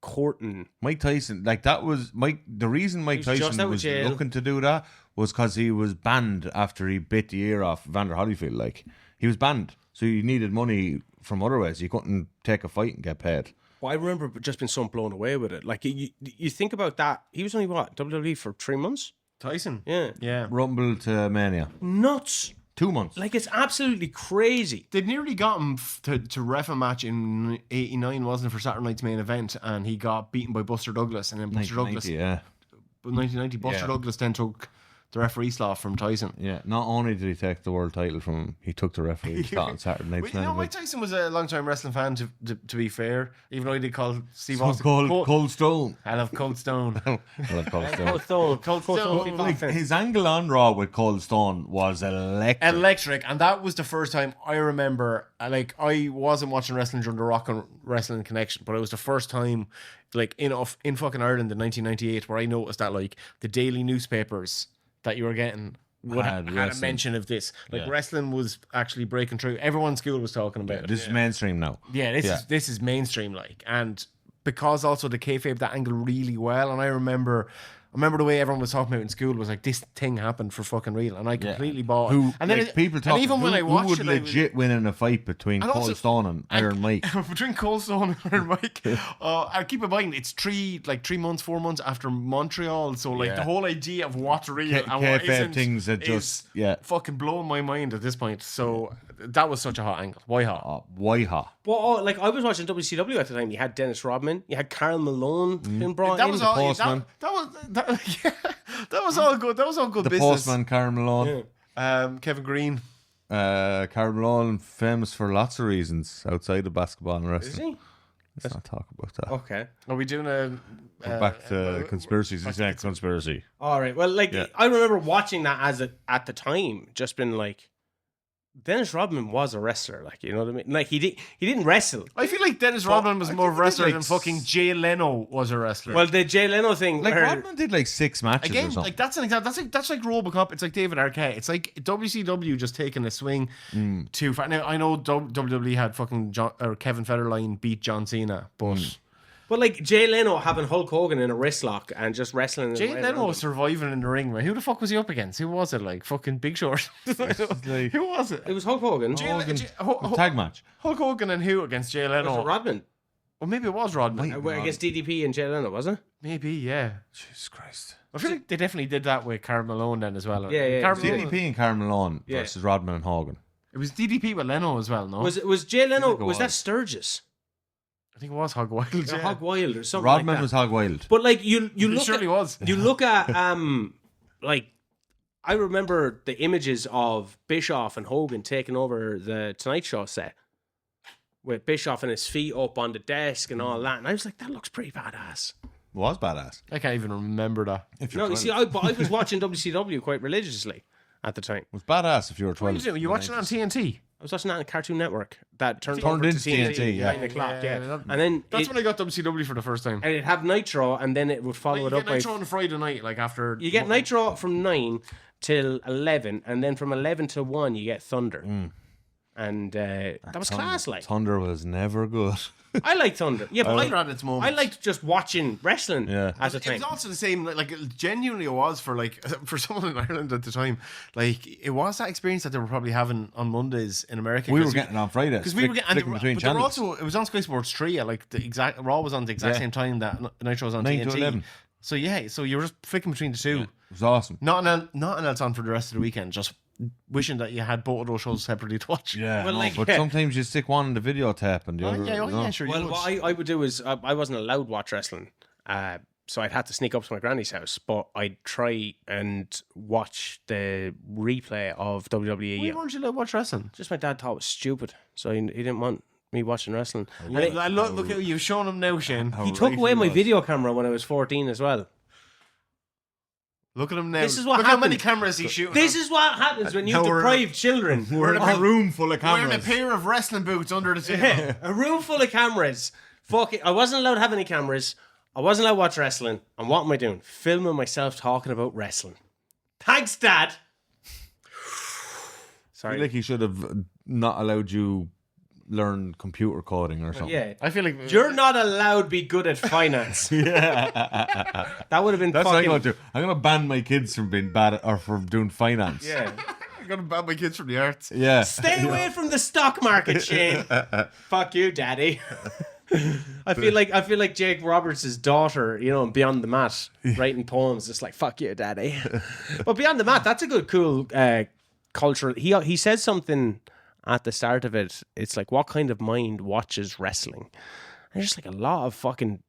S1: courting.
S3: Mike Tyson, like that was Mike. The reason Mike
S1: He was just
S3: Tyson
S1: out of
S3: was
S1: jail.
S3: looking to do that was because he was banned after he bit the ear off Vander Holyfield. Like, he was banned, so he needed money from other ways. He couldn't take a fight and get paid.
S1: Well, I remember just being so blown away with it. Like, you think about that. He was only, what, WWE for 3 months?
S2: Tyson.
S1: Yeah.
S2: Yeah.
S3: Rumble to Mania.
S1: Nuts.
S3: 2 months.
S1: Like, it's absolutely crazy.
S2: They nearly got him to ref a match in 89, wasn't it, for Saturday Night's Main Event, and he got beaten by Buster Douglas, and then Buster Douglas, 1990, Buster Douglas then took the referee slot from Tyson.
S3: Yeah, not only did he take the world title from him, he took the referee slot on Saturday Night's Main Event.
S2: Mike Tyson was a long-time wrestling fan, to be fair, even though he did call Steve Austin
S3: Cold Stone.
S2: I love Cold Stone.
S3: I love Cold Stone.
S2: Cold Stone.
S3: Like, his angle on Raw with Cold Stone was electric.
S2: And that was the first time I remember, like, I wasn't watching wrestling during the Rock and Wrestling Connection, but it was the first time, like, in fucking Ireland in 1998, where I noticed that, like, the daily newspapers that you were getting had a mention of this. Like, wrestling was actually breaking through. Everyone in school was talking about it.
S3: This is mainstream now.
S2: Yeah, this is mainstream, like, and because also the kayfabe that angle really well. And I remember the way everyone was talking about it in school was like, this thing happened for fucking real, and I completely bought it. And then
S3: people talk,
S2: and even when I watched
S3: who would legit win in a fight between Cold Stone and Iron Mike?
S2: Between Cold Stone and Iron Mike, I keep in mind it's 4 months after Montreal, so like the whole idea of what's real and what isn't
S3: things that just
S2: fucking blowing my mind at this point. So that was such a hot angle. Why hot?
S3: Why hot?
S1: Well, like, I was watching WCW at the time. You had Dennis Rodman, you had Karl Malone being brought
S2: That
S1: in.
S2: was all.
S3: Postman.
S2: That was all good. That was all good
S3: The
S2: business.
S3: Postman, Karl Malone.
S2: Kevin Green.
S3: Karl Malone, famous for lots of reasons outside of basketball and wrestling.
S1: Is he?
S3: Let's not talk about that.
S1: Okay.
S2: Are we doing a...
S3: We're back to conspiracies. He's saying conspiracy.
S1: All right. Well, like, I remember watching that at the time, just been like, Dennis Rodman was a wrestler, like, you know what I mean? Like, he didn't wrestle.
S2: I feel like Dennis Rodman was more of a wrestler than fucking Jay Leno was a wrestler.
S1: Well, the Jay Leno thing,
S3: Like, Rodman did like 6 matches
S2: again,
S3: or something.
S2: like, that's an example. That's like Robocop. It's like David Arquette. It's like WCW just taking a swing too far. Now, I know WWE had fucking Kevin Federline beat John Cena, but
S1: But like Jay Leno having Hulk Hogan in a wrist lock and just wrestling.
S2: Jay Leno was surviving in the ring, man. Who the fuck was he up against? Who was it? Like fucking Big Short. Who was it?
S1: It was Hulk Hogan.
S3: Tag match.
S2: Hulk Hogan and who against Jay Leno?
S1: Was it Rodman?
S2: Well, maybe it was Rodman.
S1: Against DDP and Jay Leno, was it?
S2: Maybe, yeah.
S3: Jesus Christ.
S2: I feel like they definitely did that with Karl Malone then as well.
S1: Yeah.
S3: DDP and Karl Malone versus Rodman and Hogan.
S2: It was DDP with Leno as well, no?
S1: Was Jay Leno? Was that Sturgis?
S2: I think it was Hog Wild.
S1: Yeah. Hog Wild or something.
S3: Rodman
S1: like that.
S3: was Hog Wild.
S1: But like you look
S2: surely
S1: at,
S2: was.
S1: You look at like I remember the images of Bischoff and Hogan taking over the Tonight Show set with Bischoff and his feet up on the desk and all that, and I was like, that looks pretty badass.
S3: It was badass.
S2: I can't even remember that.
S1: No, you see, I was watching WCW quite religiously at the time.
S3: It was badass if you were 12.
S2: What are you doing? You watching it on TNT?
S1: I was watching that on Cartoon Network. That turned over
S3: into
S1: to TNT,
S3: TNT, yeah.
S1: 9 o'clock, yeah.
S2: that-
S1: And then
S2: That's when I got WCW for the first time.
S1: and it'd have Nitro, and then it would follow
S2: You
S1: it
S2: get
S1: up by...
S2: Nitro on a Friday night, like after...
S1: You get Nitro from 9 till 11, and then from 11 to 1, you get Thunder. And that was class, like.
S3: Thunder was never good.
S1: I like Thunder. Yeah, but
S2: at its moment.
S1: I liked just watching wrestling at the
S2: It
S1: time.
S2: was also the same, like genuinely it was for someone in Ireland at the time. Like it was that experience that they were probably having on Mondays in America.
S3: We were getting it on Fridays.
S2: Because we were getting
S3: between
S2: but they were
S3: channels.
S2: also, it was on Sky Sports 3 at like the exact Raw was on the exact same time that Nitro was on
S3: 9
S2: TNT.
S3: to 11.
S2: So yeah, so you were just flicking between the two.
S3: It was awesome.
S2: Nothing else on for the rest of the weekend. Just wishing that you had both of those shows separately to watch.
S3: Yeah,
S1: Well, like,
S3: but
S1: yeah.
S3: sometimes you stick one in the videotape and the other.
S2: Yeah, sure.
S1: Well,
S2: you
S1: what
S2: would.
S1: I would do is I wasn't allowed to watch wrestling, so I'd have to sneak up to my granny's house. But I'd try and watch the replay of WWE.
S2: Why weren't you allowed to watch wrestling?
S1: Just my dad thought it was stupid, so he didn't want me watching wrestling. And
S2: Look how you've shown him now, Shane.
S1: he took away my video camera when I was 14 as well.
S2: Look at him now.
S1: This is what
S2: Look how many
S1: happens.
S2: cameras he's shooting.
S1: This is what happens when you
S2: Now we're-
S1: deprive children.
S3: We're in a room full of
S2: wearing a
S3: cameras.
S2: pair of wrestling boots under the table.
S1: A room full of cameras. Fuck it. I wasn't allowed to have any cameras. I wasn't allowed to watch wrestling. And what am I doing? Filming myself talking about wrestling. Thanks, Dad.
S3: I
S1: Sorry.
S3: feel like he should have not allowed you learn computer coding or something.
S1: Yeah.
S2: I feel like
S1: You're not allowed to be good at finance. That would have been
S3: That's
S1: fucking...
S3: what I'm going to do. I'm going to ban my kids from being bad at, or from doing finance.
S1: Yeah.
S2: I'm gonna ban my kids from the arts.
S3: Yeah.
S1: Stay away from the stock market, Shane. Fuck you, daddy. I feel like Jake Roberts' daughter, Beyond the Mat, writing poems, just like fuck you, daddy. But Beyond the Mat, that's a good, cool culture. He says something at the start of it. It's like, what kind of mind watches wrestling? And there's just like a lot of fucking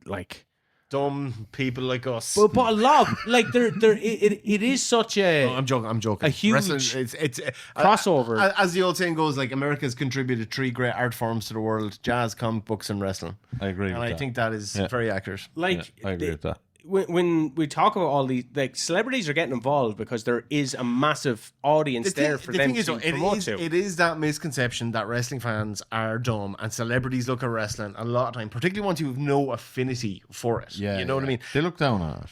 S1: like
S2: Dumb people like us.
S1: but a lot like it is such a
S2: I'm joking.
S1: a huge
S2: Wrestling, it's
S1: crossover.
S2: as the old saying goes, like America's contributed 3 great art forms to the world: jazz, comic books, and wrestling.
S3: I agree
S2: And
S3: with
S2: I
S3: that.
S2: think that is very accurate.
S1: Like
S3: I agree with that.
S1: when we talk about all these, like, celebrities are getting involved because there is a massive audience there for them to promote to.
S2: It is that misconception that wrestling fans are dumb and celebrities look at wrestling a lot of time, particularly ones who have no affinity for it.
S3: Yeah,
S2: you know what I mean?
S3: They look down on it.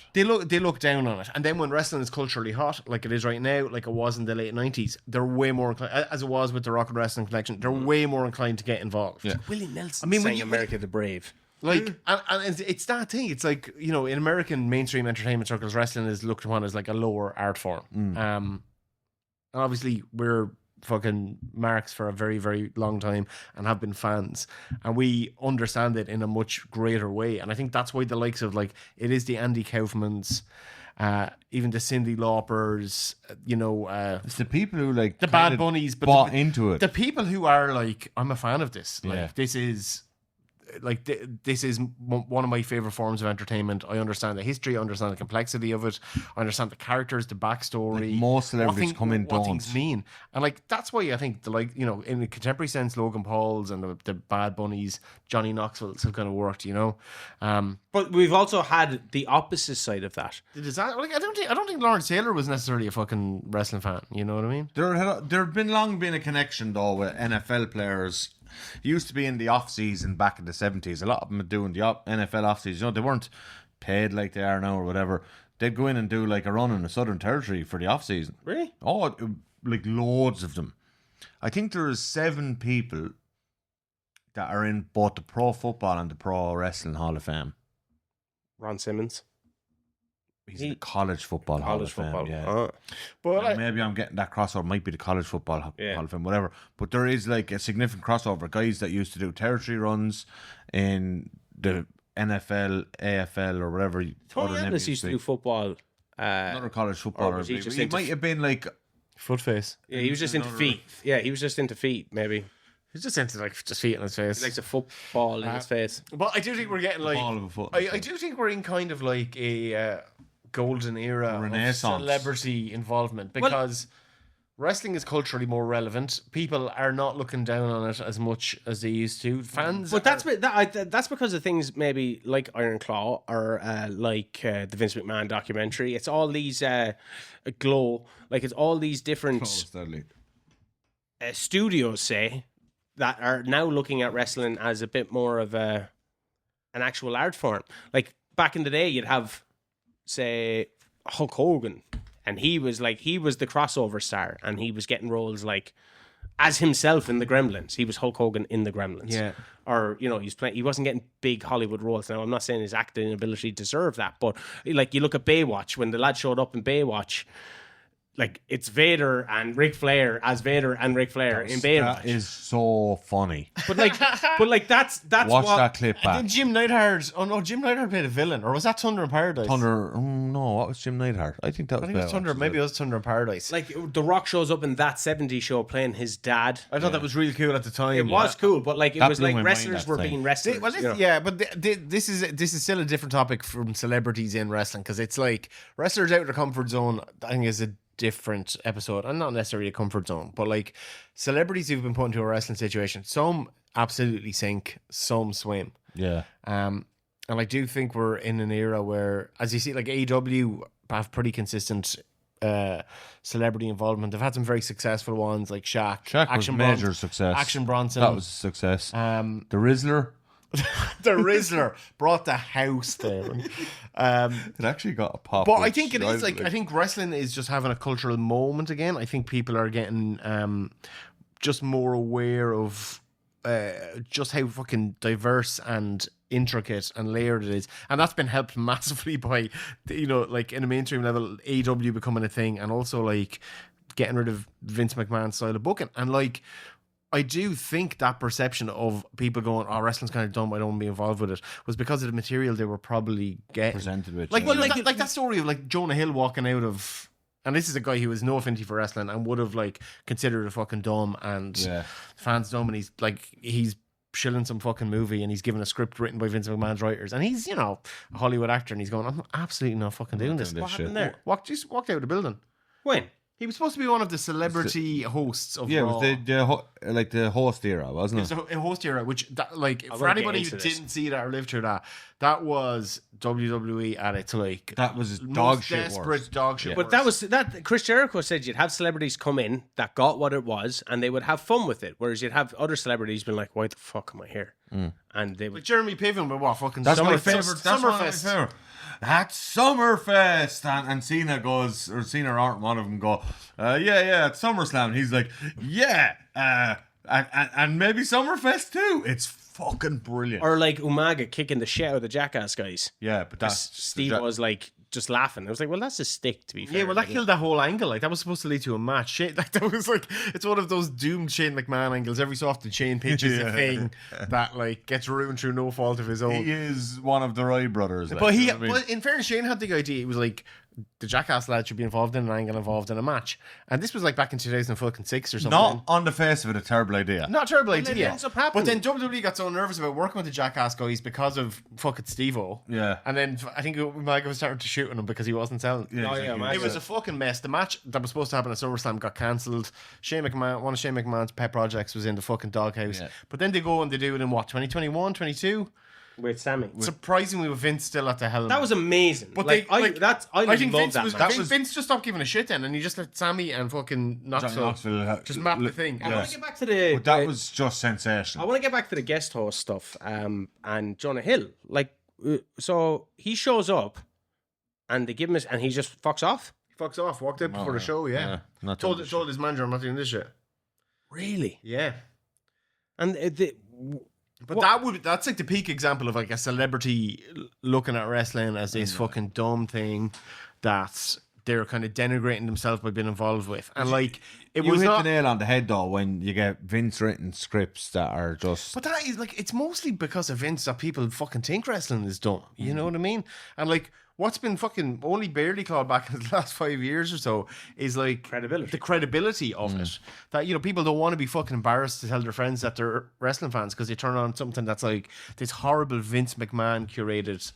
S2: They look down on it, and then when wrestling is culturally hot, like it is right now, like it was in the late 90s, they're way more inclined, as it was with the Rock and Wrestling Connection, they're way more inclined to get involved.
S3: Yeah.
S1: Willie Nelson
S2: when
S1: saying
S2: you-
S1: America the Brave.
S2: Like, and it's that thing. It's like, in American mainstream entertainment circles, wrestling is looked upon as like a lower art form. And obviously, we're fucking marks for a very, very long time and have been fans. And we understand it in a much greater way. And I think that's why the likes of, like, it is the Andy Kaufmans, even the Cyndi Laupers,
S3: It's the people who like
S2: the
S3: kind
S2: Bad
S3: of
S2: Bunnies, but
S3: bought into it.
S2: the people who are like, I'm a fan of this. Like,
S3: Yeah.
S2: this is like this is one of my favorite forms of entertainment. I understand the history, I understand the complexity of it, I understand the characters, the backstory.
S3: Like, most celebrities come in
S2: what
S3: don't.
S2: things mean, and like that's why I think in the contemporary sense, Logan Paul's and the Bad Bunnies, Johnny Knoxville's have kind of worked.
S1: But we've also had the opposite side of that.
S2: Does that, like, I don't think Lawrence Taylor was necessarily a fucking wrestling fan. You know what I mean?
S3: There had been long been a connection though with NFL players. It used to be in the off season back in the 70s. A lot of them are doing the NFL off season. They weren't paid like they are now or whatever. They'd go in and do like a run in the Southern Territory for the off season.
S1: Really?
S3: Oh, like loads of them. I think there is 7 people that are in both the Pro Football and the Pro Wrestling Hall of Fame.
S1: Ron Simmons.
S3: He's in the College Football Hall of Fame. Yeah.
S2: But
S3: And maybe I'm getting that crossover. Might be the College Football Hall of Fame, whatever. But there is like a significant crossover. Guys that used to do territory runs in the NFL, AFL, or whatever.
S1: Tony
S3: other
S1: Atlas
S3: names
S1: used to
S3: be.
S1: do football.
S3: Another college footballer.
S1: or was he just
S3: He
S1: into
S3: might have been like
S2: Footface.
S1: Yeah, he was just into feet. Yeah, he was just into feet, maybe.
S2: He's just into like just feet in his face.
S1: He likes a football in his face.
S2: But I do think we're getting like
S3: ball of a foot.
S2: I do think we're in kind of like a golden era
S3: Renaissance.
S2: of celebrity involvement because wrestling is culturally more relevant. People are not looking down on it as much as they used to. Fans,
S1: But that's because of things maybe like Iron Claw or like the Vince McMahon documentary. It's all these Glow, like it's all these different studios, say, that are now looking at wrestling as a bit more of an actual art form. Like back in the day, you'd have, say, Hulk Hogan, and he was the crossover star, and he was getting roles like as himself in the Gremlins. He was Hulk Hogan in the Gremlins.
S2: Yeah.
S1: Or, he wasn't getting big Hollywood roles. Now, I'm not saying his acting ability deserved that, but like you look at Baywatch, when the lad showed up in Baywatch, like it's Vader and Ric Flair as Vader and Ric Flair in Baywatch.
S3: That is so funny.
S1: But that's
S3: Watch
S1: what,
S3: that clip back.
S2: Then Jim Neidhart. Oh no, Jim Neidhart played a villain, or was that Thunder in Paradise?
S3: No, what was Jim Neidhart? I think that was.
S2: I think it was Thunder.
S3: Baywatch.
S2: Maybe it was Thunder in Paradise.
S1: like The Rock shows up in that 70s show playing his dad.
S2: I thought that was really cool at the time.
S1: It was cool, but like it
S3: That
S1: was
S3: blew
S1: like
S3: my mind
S1: wrestlers
S3: at
S1: were
S3: the time.
S1: being wrestlers.
S2: Well, yeah, but this is still a different topic from celebrities in wrestling, because it's like wrestlers out of their comfort zone. I think is a different episode, and not necessarily a comfort zone, but like celebrities who've been put into a wrestling situation, some absolutely sink, some swim.
S3: Yeah.
S2: And I do think we're in an era where, as you see, like AEW have pretty consistent celebrity involvement. They've had some very successful ones, like Shaq
S3: Was major success.
S2: Action Bronson.
S3: That was a success. The Rizzler.
S2: The Rizzler brought the house down.
S3: It actually got a pop.
S2: But I think it is like, I think wrestling is just having a cultural moment again. I think people are getting just more aware of just how fucking diverse and intricate and layered it is, and that's been helped massively by, you know, like in a mainstream level, AEW becoming a thing, and also like getting rid of Vince McMahon's style of booking. And like, I do think that perception of people going, "Oh, wrestling's kind of dumb, I don't want to be involved with it," was because of the material they were probably getting
S3: Presented with,
S2: like,
S3: yeah.
S2: well, like that story of like Jonah Hill walking out of. And this is a guy who has no affinity for wrestling and would have like considered it fucking dumb, and fans dumb, and he's shilling some fucking movie, and he's given a script written by Vince McMahon's writers, and he's, you know, a Hollywood actor, and he's going, "I'm absolutely not fucking doing this."
S1: What happened there?
S2: Just walked out of the building.
S1: When?
S2: He was supposed to be one of the celebrity hosts of
S3: Yeah,
S2: Raw.
S3: it was like the host era, wasn't it?
S2: It was a host era, which like for
S1: wanna get
S2: anybody who
S1: into this.
S2: didn't see that or lived through that was WWE at its like
S3: That was
S2: most
S3: dog shit
S2: desperate
S3: worse.
S2: dog shit.
S1: But that was that. Chris Jericho said you'd have celebrities come in that got what it was, and they would have fun with it. Whereas you'd have other celebrities being like, "Why the fuck am I here?" And they would.
S2: like Jeremy Piven, but what fucking
S3: That's my
S2: Summerfest.
S3: favorite. That's one of my
S2: Summerfest.
S3: favorite. At Summerfest, and Cena goes, or Cena or Art, one of them go, yeah, at SummerSlam. And he's like, yeah, and maybe Summerfest too. It's fucking brilliant.
S1: Or like Umaga kicking the shit out of the Jackass guys.
S3: Yeah, but that's
S1: Steve was like just laughing. I was like, well, that's a stick, to be fair.
S2: Yeah, well, that killed that whole angle. Like, that was supposed to lead to a match. Shane, like, that was like, it's one of those doomed Shane McMahon angles. Every so often, Shane pitches a thing that like gets ruined through no fault of his own.
S3: He is one of the Wright brothers. Like,
S2: But
S3: you know what I mean?
S2: but in fairness, Shane had the idea. He was like, the Jackass lad should be involved in an angle, involved in a match. And this was like back in 2006 or something.
S3: Not on the face of it, a terrible idea.
S2: Not a terrible
S1: then
S2: idea.
S1: it ends up happening.
S2: But then WWE got so nervous about working with the Jackass guys because of fucking Steve-O.
S3: Yeah.
S2: And then I think Umaga was starting to shoot on him because he wasn't selling.
S3: Yeah,
S1: Oh, yeah,
S3: exactly.
S1: man.
S2: It was a fucking mess. The match that was supposed to happen at SummerSlam got cancelled. Shane McMahon, one of Shane McMahon's pet projects, was in the fucking doghouse.
S3: Yeah.
S2: But then they go and they do it in what, 2021, 22?
S1: with Sammy.
S2: Surprisingly, with Vince still at the helm.
S1: That was amazing.
S2: But
S1: like,
S2: they, like,
S1: I
S2: think
S1: love
S2: Vince
S1: that
S2: was.
S1: match.
S2: I think Vince just stopped giving a shit then, and he just let Sammy and fucking Knoxville just map the thing.
S1: I want to get back to the.
S3: But that was just sensational.
S1: I want to get back to the guest host stuff. And Jonah Hill, like, so he shows up, and they give him his, and he just fucks off.
S2: He fucks off. Walked out before the show. Yeah.
S3: Not
S2: Told
S3: doing
S2: his manager, I'm not doing this shit.
S1: Really?
S2: Yeah.
S1: And
S2: But that's like the peak example of like a celebrity looking at wrestling as this fucking dumb thing that they're kind of denigrating themselves by being involved with. And like it
S3: you
S2: was
S3: hit
S2: not
S3: the nail on the head though when you get Vince written scripts that are just.
S2: but that is like, it's mostly because of Vince that people fucking think wrestling is dumb. You know what I mean? And like what's been fucking only barely clawed back in the last 5 years or so is like
S1: Credibility.
S2: the credibility of it. That, you know, people don't want to be fucking embarrassed to tell their friends that they're wrestling fans because they turn on something that's like this horrible Vince McMahon curated.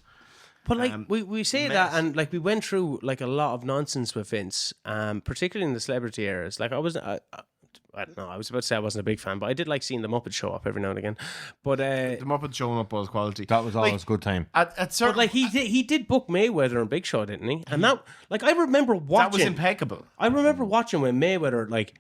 S1: But like we say
S2: mess.
S1: that, and like we went through like a lot of nonsense with Vince, particularly in the celebrity eras. Like I don't know. I was about to say I wasn't a big fan, but I did like seeing the Muppets show up every now and again. But
S2: The Muppets showing up was quality.
S3: That was always
S2: Like,
S3: a good time.
S2: At certain,
S1: like he did book Mayweather and Big Show, didn't he? And that, like, I remember
S2: that was
S1: watching.
S2: impeccable.
S1: I remember watching when Mayweather like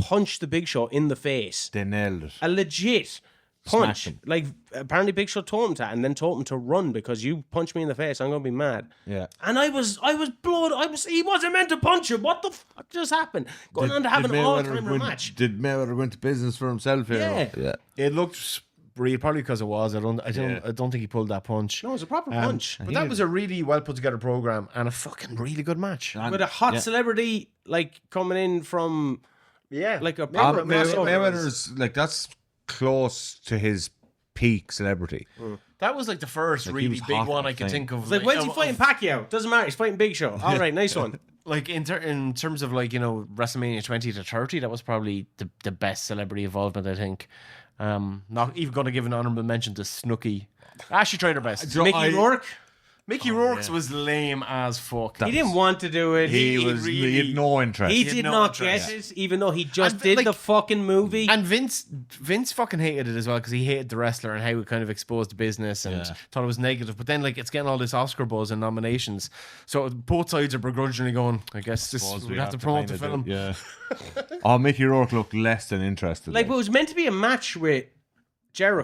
S1: punched the Big Show in the face.
S3: They nailed it.
S1: A legit punch.
S3: Smashed him.
S1: Like apparently Big Show told him to, and then told him to run because you punched me in the face. I'm gonna be mad.
S3: Yeah.
S1: And I was blown. He wasn't meant to punch him. What the fuck just happened? Going on to have an all-timer match.
S3: Did Mayweather go into business for himself here?
S1: Yeah.
S2: It looked real, probably because it was. I don't think he pulled that punch.
S1: No, it was a proper punch.
S2: But that was a really well put together program and a fucking really good match.
S1: With a hot celebrity like coming in from
S2: Yeah,
S1: like a
S3: Mayweather's like that's close to his peak celebrity.
S2: that was like the first
S3: he
S2: really
S3: was
S2: big
S3: hot
S2: one
S3: at
S2: I
S3: the
S2: can
S3: time.
S2: think of.
S1: Like when's he fighting Pacquiao? Doesn't matter. He's fighting Big Show. All right, nice one.
S2: Like in terms of like, you know, WrestleMania 20 to 30, that was probably the best celebrity involvement, I think. Not even going to give an honorable mention to Snooki. She tried her best.
S1: Mickey Rourke.
S2: Mickey Rourke's was lame as fuck.
S1: He didn't want to do it.
S3: He had no interest.
S1: He did
S2: no
S1: not
S2: interest.
S1: get it, even though he just
S2: And,
S1: did
S2: like-
S1: the fucking movie.
S2: And Vince fucking hated it as well because he hated the wrestler and how it kind of exposed the business and thought it was negative. But then like it's getting all this Oscar buzz and nominations, so both sides are begrudgingly going, I guess we have to promote the film.
S3: Yeah. Oh, Mickey Rourke looked less than interested.
S1: Like, it was meant to be a match with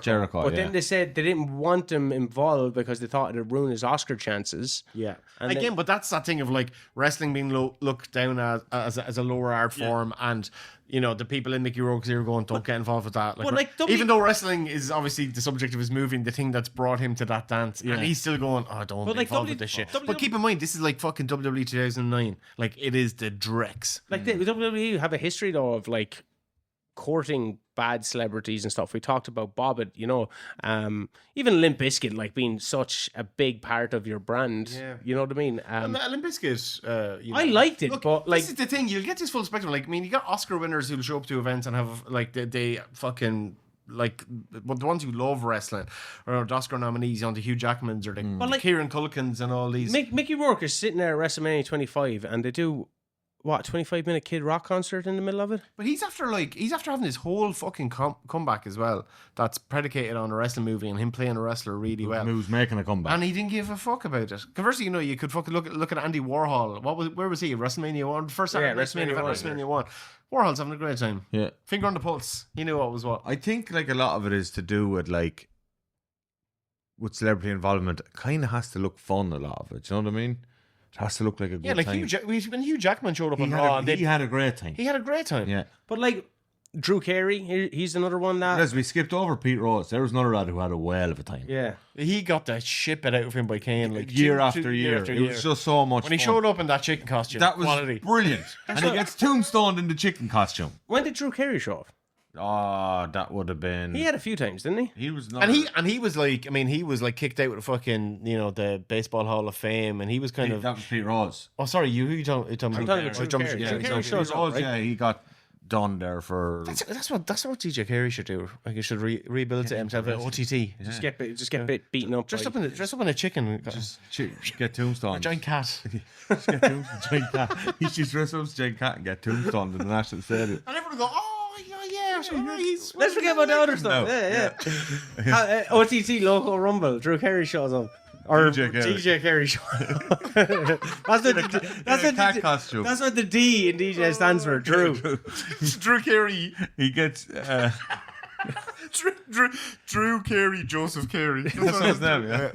S3: Jericho,
S1: but
S3: yeah.
S1: then they said they didn't want him involved because they thought it'd ruin his Oscar chances.
S2: Yeah.
S1: And
S2: Again,
S1: then-
S2: but that's that thing of like wrestling being looked down as a lower art form, and you know the people in Mickey Rourke's ear going, "Don't get involved with that."
S1: But, like,
S2: even though wrestling is obviously the subject of his movie, and the thing that's brought him to that dance, and he's still going, "Oh, don't get involved with this shit." But keep in mind, this is like fucking WWE 2009. Like it is the dregs.
S1: Like the WWE have a history though of like courting bad celebrities and stuff. We talked about Bobbitt, you know, even Limp Bizkit like being such a big part of your brand.
S2: Yeah.
S1: You know what I mean?
S2: Limp Bizkit, you know,
S1: I liked it,
S2: look,
S1: but like
S2: this is the thing. You'll get this full spectrum. Like, I mean, you got Oscar winners who'll show up to events and have like they fucking like, but the ones who love wrestling or the Oscar nominees on the Hugh Jackmans or the
S1: like,
S2: Kieran Culkins and all these.
S1: Mickey Rourke is sitting there at WrestleMania 25 and they do what 25-minute Kid Rock concert in the middle of it.
S2: But he's after having this whole fucking comeback as well. That's predicated on a wrestling movie and him playing a wrestler really well.
S3: Who's making a comeback?
S2: And he didn't give a fuck about it. Conversely, you know, you could fucking look at Andy Warhol. Where was he? WrestleMania 1? First Saturday WrestleMania 1. Warhol's having a great time.
S3: Yeah.
S2: Finger on the pulse. He knew what was what.
S3: I think like a lot of it is to do with like with celebrity involvement. It kind of has to look fun. A lot of it. Do you know what I mean? It has to look like a good
S2: Like
S3: time.
S2: when Hugh Jackman showed up on Raw,
S3: He had a great time.
S2: he had a great time.
S3: Yeah.
S1: But like Drew Carey, he's another one that
S3: As we skipped over Pete Rose, there was another lad who had a whale of a time.
S1: yeah.
S2: He got the shit bit out of him by Kane, like
S3: Year after year. It was just so much
S2: when he
S3: fun.
S2: showed up in that chicken costume.
S3: That was
S2: quality.
S3: brilliant. And he gets tombstoned in the chicken costume.
S1: When did Drew Carey show up?
S3: Oh, that would have been...
S1: He had a few times, didn't he?
S3: He was not...
S2: And he was like, I mean, he was like kicked out with the fucking, you know, the Baseball Hall of Fame, and he was kind of.
S3: That was Pete Rose.
S2: Oh, sorry, who you talking
S1: I'm talking about Drew Carey.
S3: Yeah,
S1: Drew Carey
S3: Pete
S1: shows up,
S3: Rose,
S1: right?
S3: yeah, he got done there for...
S2: That's what DJ Carey should do. Like he should rebuild to himself at OTT.
S1: Just get bit beaten up.
S2: Dress
S1: by-
S2: up in a chicken.
S3: Get tombstoned.
S2: A giant cat.
S3: Just get tombstoned. Giant cat. He should dress up as a giant cat and get tombstoned in the National Stadium.
S2: And everyone go, oh yeah, he's.
S1: Let's forget about the other stuff. Yeah. OTT local rumble. Drew Carey shows up. Or DJ Carey shows up.
S3: Cat costume.
S1: That's what the D in DJ stands for. Drew.
S2: Drew Carey.
S3: He gets...
S2: Drew Carey, Joseph Carey.
S3: That's his name, yeah.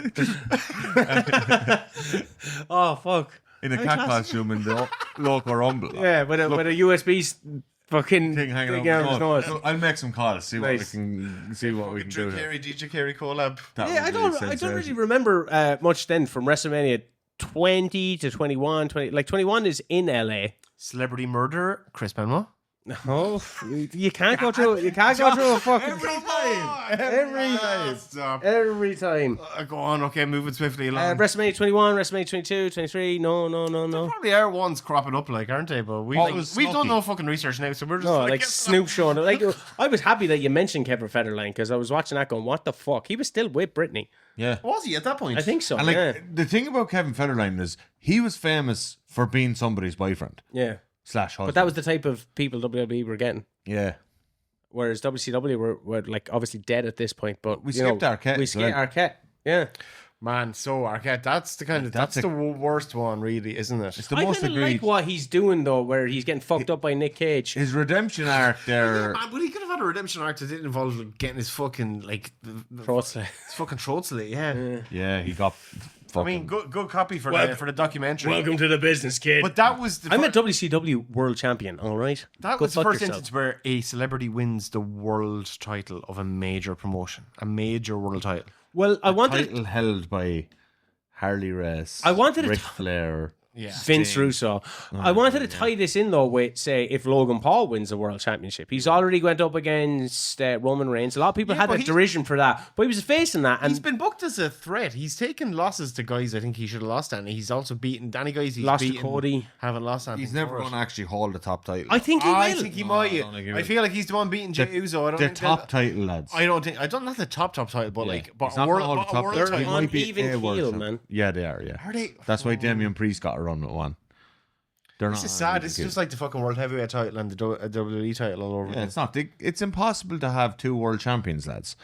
S1: Oh fuck.
S3: In a cat costume in the local rumble.
S1: Yeah, with a USB fucking
S3: Thing hanging
S1: thing
S3: out
S1: out
S3: his
S1: of his
S3: nose.
S1: nose.
S3: I'll make some calls. See what we
S1: Nice.
S3: can do.
S2: Drew
S3: Here.
S2: Carey, DJ Carey collab.
S3: That
S1: Yeah,
S3: would
S1: I
S3: be
S1: don't really
S3: sensational.
S1: remember much then from WrestleMania 20 to 21. 21 is in LA.
S2: Celebrity murderer, Chris Benoit.
S1: Oh, you can't go through. You can't go through a fucking every time.
S2: Go on, okay, moving swiftly along.
S1: WrestleMania 21, WrestleMania 22, 23. No.
S2: Probably are ones cropping up, like, aren't they? But we've
S3: was
S2: done no fucking research now, so we're just
S1: No,
S2: like
S1: like Snoop showing up. Like I was happy that you mentioned Kevin Federline because I was watching that going, what the fuck? He was still with Britney.
S3: Yeah.
S2: Was he at that point?
S1: I think so.
S3: And like
S1: yeah.
S3: the thing about Kevin Federline is he was famous for being somebody's boyfriend / husband.
S1: But that was the type of people WWE were getting.
S3: yeah.
S1: Whereas WCW were like obviously dead at this point. But
S3: We
S1: you know,
S3: skipped Arquette
S1: We
S3: as
S1: skipped
S3: well.
S1: Arquette. Yeah.
S2: Man, so Arquette, that's the kind of that's the worst one, really, isn't it?
S3: It's the
S1: I
S3: most
S1: kind of
S3: agreed.
S1: like what he's doing though, where he's getting fucked up by Nick Cage.
S3: His redemption arc there.
S2: Man, but he could have had a redemption arc that didn't involve like, getting his fucking like
S1: Throat slit.
S2: his fucking throat slit. Yeah.
S3: Yeah, he got
S2: I
S3: fucking...
S2: mean, good copy for
S1: Well,
S2: the documentary.
S1: Welcome to the business, kid.
S2: But that was the
S1: I'm a WCW world champion. All right.
S2: that
S1: Go
S2: was the
S1: fuck
S2: first
S1: yourself.
S2: instance where a celebrity wins the world title of a major promotion, a major world title.
S1: Well, I wanted
S3: title held by Harley Race.
S1: I wanted to
S3: Ric
S1: t-
S3: Flair.
S2: Yeah,
S1: Vince Russo. I wanted to tie this in though with say if Logan Paul wins the world championship, he's already went up against Roman Reigns. A lot of people had
S2: but
S1: that
S2: he's-
S1: derision for that, but he was facing that, and
S2: He's been booked as a threat. He's taken losses to guys I think he should have lost, and he's also beaten Danny guys. He's
S1: Lost to
S2: beaten,
S1: Cody.
S2: Haven't lost anything.
S3: He's never
S2: for it.
S3: going to actually hold the top title.
S1: I think he
S2: I
S1: will.
S2: think he
S3: No,
S2: might.
S3: I don't think he
S2: I
S3: will.
S2: feel like he's the one beating Jey Uso. I don't
S3: the
S2: think
S3: top
S2: that-
S3: title, lads.
S2: I don't not the top title, but
S3: Yeah.
S2: like, but
S3: He's
S2: a
S3: not
S2: world,
S3: gonna hold
S2: but
S3: the
S2: a
S3: top
S2: world
S1: They're
S2: title.
S3: He
S1: on
S3: might be
S1: even
S3: a world
S1: keel,
S3: champion.
S1: man.
S3: Yeah, they are, yeah.
S2: Are they?
S3: That's why Damian Priest got a run at one. They're
S2: This
S3: not
S2: is
S3: on
S2: sad.
S3: even
S2: It's
S3: keel.
S2: just like the fucking world heavyweight title and the WWE title all over.
S3: Yeah,
S2: again.
S3: it's not. It's impossible to have two world champions, lads.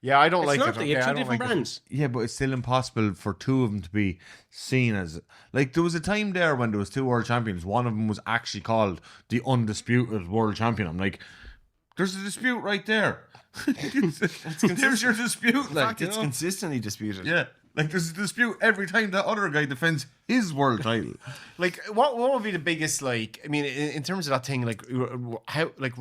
S2: Yeah, I don't
S1: It's
S2: like
S1: not
S2: it.
S1: that
S2: Okay,
S1: you have
S2: I
S1: two
S2: don't
S1: different
S2: like it.
S1: brands.
S3: Yeah, but it's still impossible for two of them to be seen as... Like, there was a time there when there was two world champions. One of them was actually called the undisputed world champion. I'm like, There's a dispute right there. There's your dispute.
S2: In
S3: Like,
S2: fact, it's consistently disputed.
S3: yeah. Like, there's a dispute every time that other guy defends his world title.
S2: Like, what would be the biggest, like, I mean, in terms of that thing, like, how, like,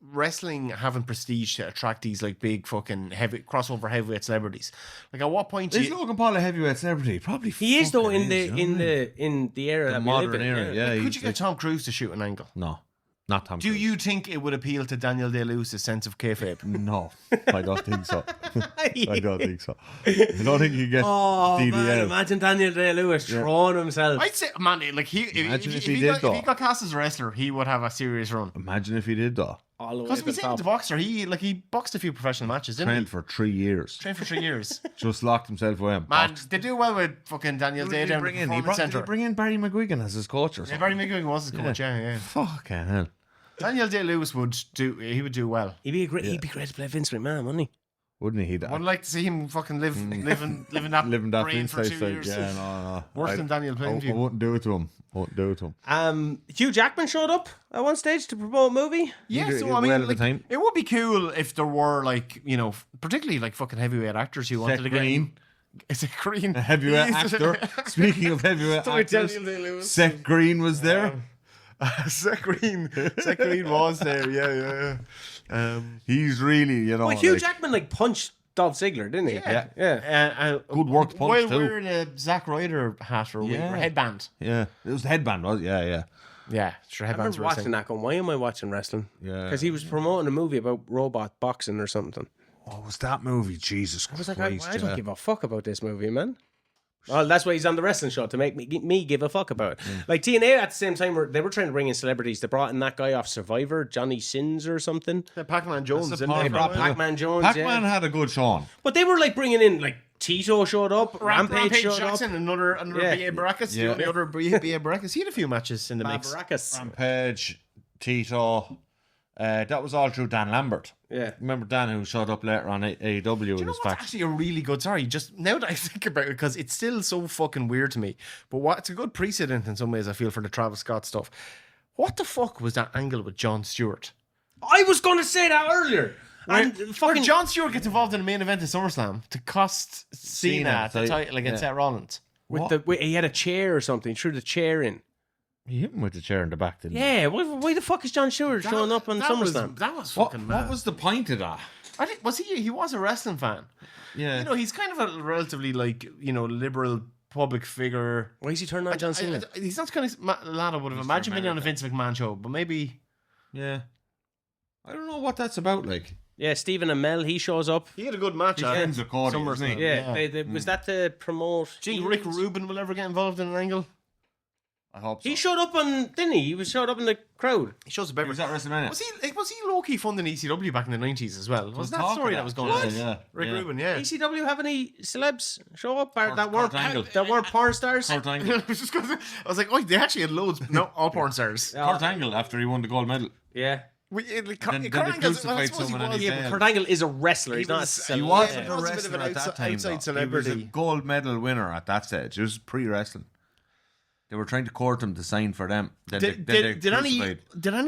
S2: wrestling having prestige to attract these, like, big fucking crossover heavyweight celebrities. Like, at what point do
S3: Is
S2: you...
S3: Logan Paul a heavyweight celebrity? Probably.
S1: He is though
S3: fucking
S1: in the era that we live
S3: modern
S1: in.
S3: era. Yeah.
S2: Could you get Tom Cruise to shoot an angle?
S3: No, not Tom.
S2: Do
S3: Cruise.
S2: you think it would appeal to Daniel Day-Lewis's sense of kayfabe?
S3: No, I don't think so. I don't think so. I don't think you get
S1: Oh
S3: DDL.
S1: man, imagine Daniel Day-Lewis throwing himself.
S2: I'd say, man, like,
S3: Imagine
S2: if
S3: if he
S2: he
S3: did,
S2: got cast as a wrestler, he would have a serious run.
S3: Imagine if he did though.
S1: All the way
S2: Because
S1: to
S2: we
S1: the
S2: said he's a
S1: top.
S2: boxer. He boxed a few professional matches, didn't
S3: Trained
S2: he?
S3: for 3 years.
S2: Trained for 3 years.
S3: Just locked himself away. And
S2: Man,
S3: boxed.
S2: they do well with fucking Daniel
S3: Who
S2: Day
S3: did he
S2: down
S3: bring
S2: the
S3: in? He
S2: Performance
S3: did he
S2: Centre.
S3: bring in Barry McGuigan as his coach or
S2: Yeah,
S3: something?
S2: Barry McGuigan was his coach, yeah.
S3: Fucking hell.
S2: Daniel Day-Lewis would do well.
S1: He'd be great to play Vince McMahon, wouldn't he?
S3: Wouldn't he?
S2: I'd like to see him fucking living that
S3: Living that
S2: brain
S3: Vince
S2: for 2
S3: lifestyle.
S2: years.
S3: Yeah, no.
S2: Worse than Daniel
S3: I
S2: Plainview.
S3: wouldn't do it to him.
S1: Hugh Jackman showed up at one stage to promote a movie.
S2: Yeah,
S3: He did
S2: so I mean,
S3: well at the
S2: like,
S3: time.
S2: it would be cool if there were, like, you know, particularly like fucking heavyweight actors who wanted
S3: Seth
S2: to get
S3: Green.
S2: Is it Green?
S3: A heavyweight actor. Speaking of heavyweight actors,
S2: Daniel Day-Lewis.
S3: Seth Green was there.
S2: Seth Green was there. Yeah.
S3: He's really, you know.
S1: Well, Hugh
S3: like,
S1: Jackman like punched Dolph Ziggler, didn't he?
S2: Yeah.
S3: Good work punch
S2: While
S3: too.
S2: wearing a Zack Ryder hat or
S3: Yeah.
S2: headband.
S3: Yeah, it was the headband, was it? Yeah.
S2: Yeah, sure.
S1: I
S2: Headbands
S1: remember
S2: were
S1: watching
S2: saying.
S1: that going, why am I watching wrestling?
S3: Yeah.
S1: Because he was promoting a movie about robot boxing or something.
S3: What was that movie? Jesus
S1: I was like,
S3: Christ.
S1: I don't give a fuck about this movie, man. Well, that's why he's on the wrestling show, to make me give a fuck about it. Like TNA at the same time, they were trying to bring in celebrities. They brought in that guy off Survivor, Johnny Sins or something.
S2: Yeah, Pac-Man Jones,
S3: That's a
S2: didn't
S3: part
S2: they?
S3: of
S1: They brought
S3: it.
S1: Pac-Man Jones.
S3: Pac-Man
S1: yeah.
S3: had a good Sean.
S1: But they were like bringing in, like, Tito showed up, Rampage showed
S2: Jackson,
S1: up.
S2: another
S1: Yeah.
S2: B.A. Baracus.
S3: Yeah.
S2: The other B.A. Baracus. He had a few matches in the mix.
S1: Baracus.
S3: Rampage, Tito. That was all through Dan Lambert.
S1: Yeah.
S3: Remember Dan, who showed up later on AEW
S2: Do
S3: with
S2: you know
S3: his
S2: what's
S3: fact.
S2: actually a really good... Sorry, just now that I think about it, because it's still so fucking weird to me, but it's a good precedent in some ways, I feel, for the Travis Scott stuff. What the fuck was that angle with Jon Stewart?
S1: I was going to say that earlier. And
S2: Where
S1: fucking
S2: Jon Stewart gets involved in the main event of SummerSlam to cost Cena the title against Seth Rollins.
S1: he had a chair or something. He threw the chair in.
S3: He hit him with the chair in the back, didn't he?
S1: Yeah, why the fuck is Jon Stewart showing up on SummerSlam?
S2: That was
S3: What,
S2: fucking mad.
S3: what was the point of that?
S2: I think he was a wrestling fan.
S3: Yeah.
S2: You know, he's kind of a relatively, like, you know, liberal public figure.
S1: Why is he turning on John Cena?
S2: He's not kind of lad I would have imagined being on a Vince McMahon show, but maybe
S3: Yeah. I don't know what that's about, like.
S1: Yeah, Stephen Amell, he shows up.
S2: he had a good match.
S3: He's friends with Cody, isn't he?
S1: Yeah, was that to promote?
S2: Do you think Rick Rubin will ever get involved in an angle?
S3: I hope so.
S1: He showed up didn't he? He showed up in the crowd.
S2: He shows up
S3: He
S2: every.
S3: was at WrestleMania.
S2: Was he low key funding ECW back in the 90s as well? Was that
S3: talk
S2: story
S3: of
S2: that was going
S3: What?
S2: on?
S3: Yeah,
S2: Rick
S3: yeah.
S2: Rubin, yeah.
S1: ECW have any celebs show up
S3: Kurt
S1: that weren't porn stars?
S3: Kurt Angle.
S2: I was like, oh, they actually had loads. No, all porn stars.
S3: Kurt Angle after he won the gold medal.
S1: Yeah.
S3: Then they crucified someone and
S1: Yeah, but Kurt Angle is a wrestler. He's not a
S3: He
S1: celeb.
S3: wasn't
S1: Yeah.
S3: a
S2: was a bit of
S3: wrestler
S2: an
S3: at that time.
S2: outside
S3: though.
S2: celebrity.
S3: He was a gold medal winner at that stage. It was pre-wrestling. They were trying to court him to sign for them. Then they
S2: Did any
S3: crucified.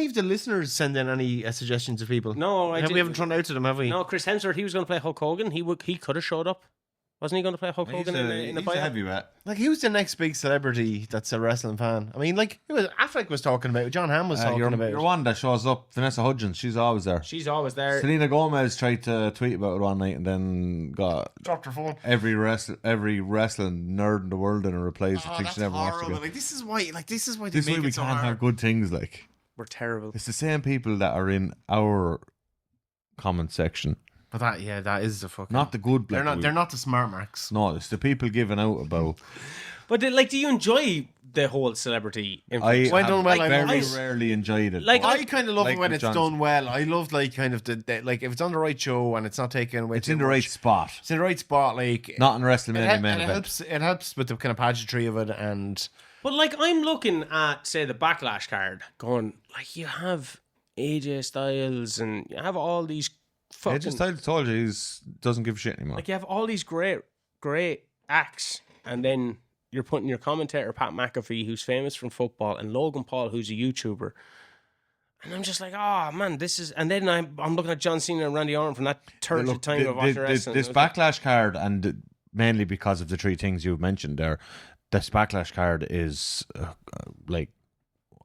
S2: of the listeners send in any suggestions of people?
S1: No,
S2: we haven't thrown out to them, have we?
S1: No, Chris Hemsworth, he was going to play Hulk Hogan. He could have showed up. Wasn't he going to play Hulk Hogan in the
S3: He's a
S1: bio?
S3: heavyweight.
S2: Like, who's the next big celebrity that's a wrestling fan? I mean, like, who was Affleck was talking about, John Hamm was talking about.
S3: Your one that shows up, Vanessa Hudgens, she's always there.
S1: She's always there.
S3: Selena Gomez tried to tweet about it one night and then got
S2: Dropped her phone.
S3: every wrestling nerd in the world in a replies and thinks she never watched again.
S2: Like, this is why they
S3: This is
S2: make
S3: why we
S2: it so
S3: can't
S2: hard.
S3: have good things. Like,
S1: We're terrible.
S3: it's the same people that are in our comment section,
S2: But that is the fucking.
S3: not the good.
S2: They're
S3: black
S2: not the smart marks.
S3: No, it's the people giving out about.
S1: But do you enjoy the whole celebrity
S3: I
S1: influence?
S2: When done well, I
S3: very
S2: love it.
S3: rarely enjoyed it.
S1: Like,
S2: I kind of love
S3: Like
S2: it when
S3: with
S2: it's
S3: Johnson.
S2: done well. I love, like, kind of like if it's on the right show and it's not taken away.
S3: it's
S2: too
S3: in the
S2: much.
S3: right spot,
S2: It's in the right spot. Like,
S3: not in
S2: it,
S3: WrestleMania main
S2: it
S3: event.
S2: helps. It helps with the kind of pageantry of it, and
S1: But like, I'm looking at, say, the Backlash card, going like, you have AJ Styles and you have all these
S3: I
S1: fucking
S3: just told you he doesn't give a shit anymore.
S1: like, you have all these great acts, and then you're putting your commentator Pat McAfee, who's famous from football, and Logan Paul, who's a YouTuber, And I'm just like, oh man, this is. And then I'm looking at John Cena and Randy Orton from that third time of watching wrestling.
S3: This Backlash card, and mainly because of the three things you've mentioned there, this Backlash card is like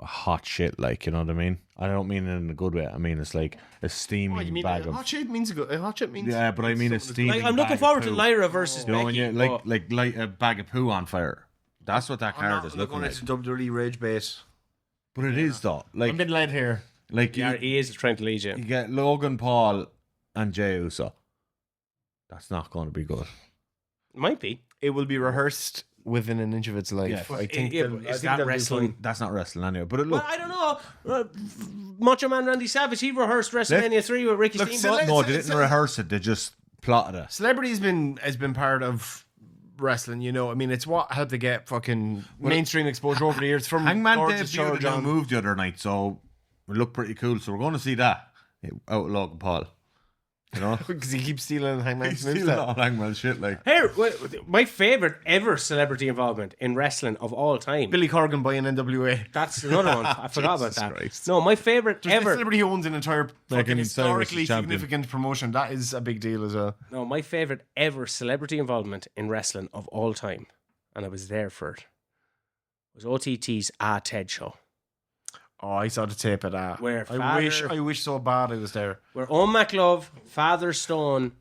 S3: hot shit. Like, you know what I mean? I don't mean it in a good way. I mean it's like a steaming bag of
S2: hot shit means hot shit means.
S3: Yeah, but I mean a steaming.
S1: Like, I'm looking forward to Lyra versus
S3: You know, when
S1: Becky.
S3: you like light a bag of poo on fire. That's what that card is looking like.
S2: It's WWE rage bait.
S3: But it is though. Like
S2: I'm being led here.
S3: Like
S1: Yeah, he is trying to lead you.
S3: you get Logan Paul and Jey Uso. That's not going to be good.
S1: Might be.
S2: It will be rehearsed within an inch of its life.
S3: Yeah.
S2: I think.
S1: Is that wrestling?
S3: That's not wrestling anyway. But it
S1: Well,
S3: look.
S1: I don't know. Macho Man Randy Savage, he rehearsed WrestleMania 3 with Ricky Steamboat.
S3: No, they didn't rehearse it. They just plotted it.
S2: Celebrity has been part of wrestling. You know, I mean, it's what helped to get fucking mainstream exposure over the years. From
S3: Hangman
S2: Gorgeous
S3: debuted a new
S2: John.
S3: move the other night, so it looked pretty cool. So we're going to see that out of Logan Paul. You know,
S2: Because he keeps stealing Hangman's
S3: he's
S2: moves.
S3: stealing all Hangman shit. Like
S1: Here, my favorite ever celebrity involvement in wrestling of all time.
S2: Billy Corgan buying NWA.
S1: That's another one. I forgot about
S2: Jesus
S1: that.
S2: Christ.
S1: No, my favorite
S2: There's a
S1: ever.
S2: celebrity who owns an entire fucking
S3: Cyrus
S2: historically
S3: champion.
S2: significant promotion. That is a big deal as well.
S1: No, my favorite ever celebrity involvement in wrestling of all time, and I was there for it, was OTT's Ted show,
S2: Oh, I saw the tape of that.
S1: Where
S2: I wish so bad I was there.
S1: where Owen McLove, Father Stone,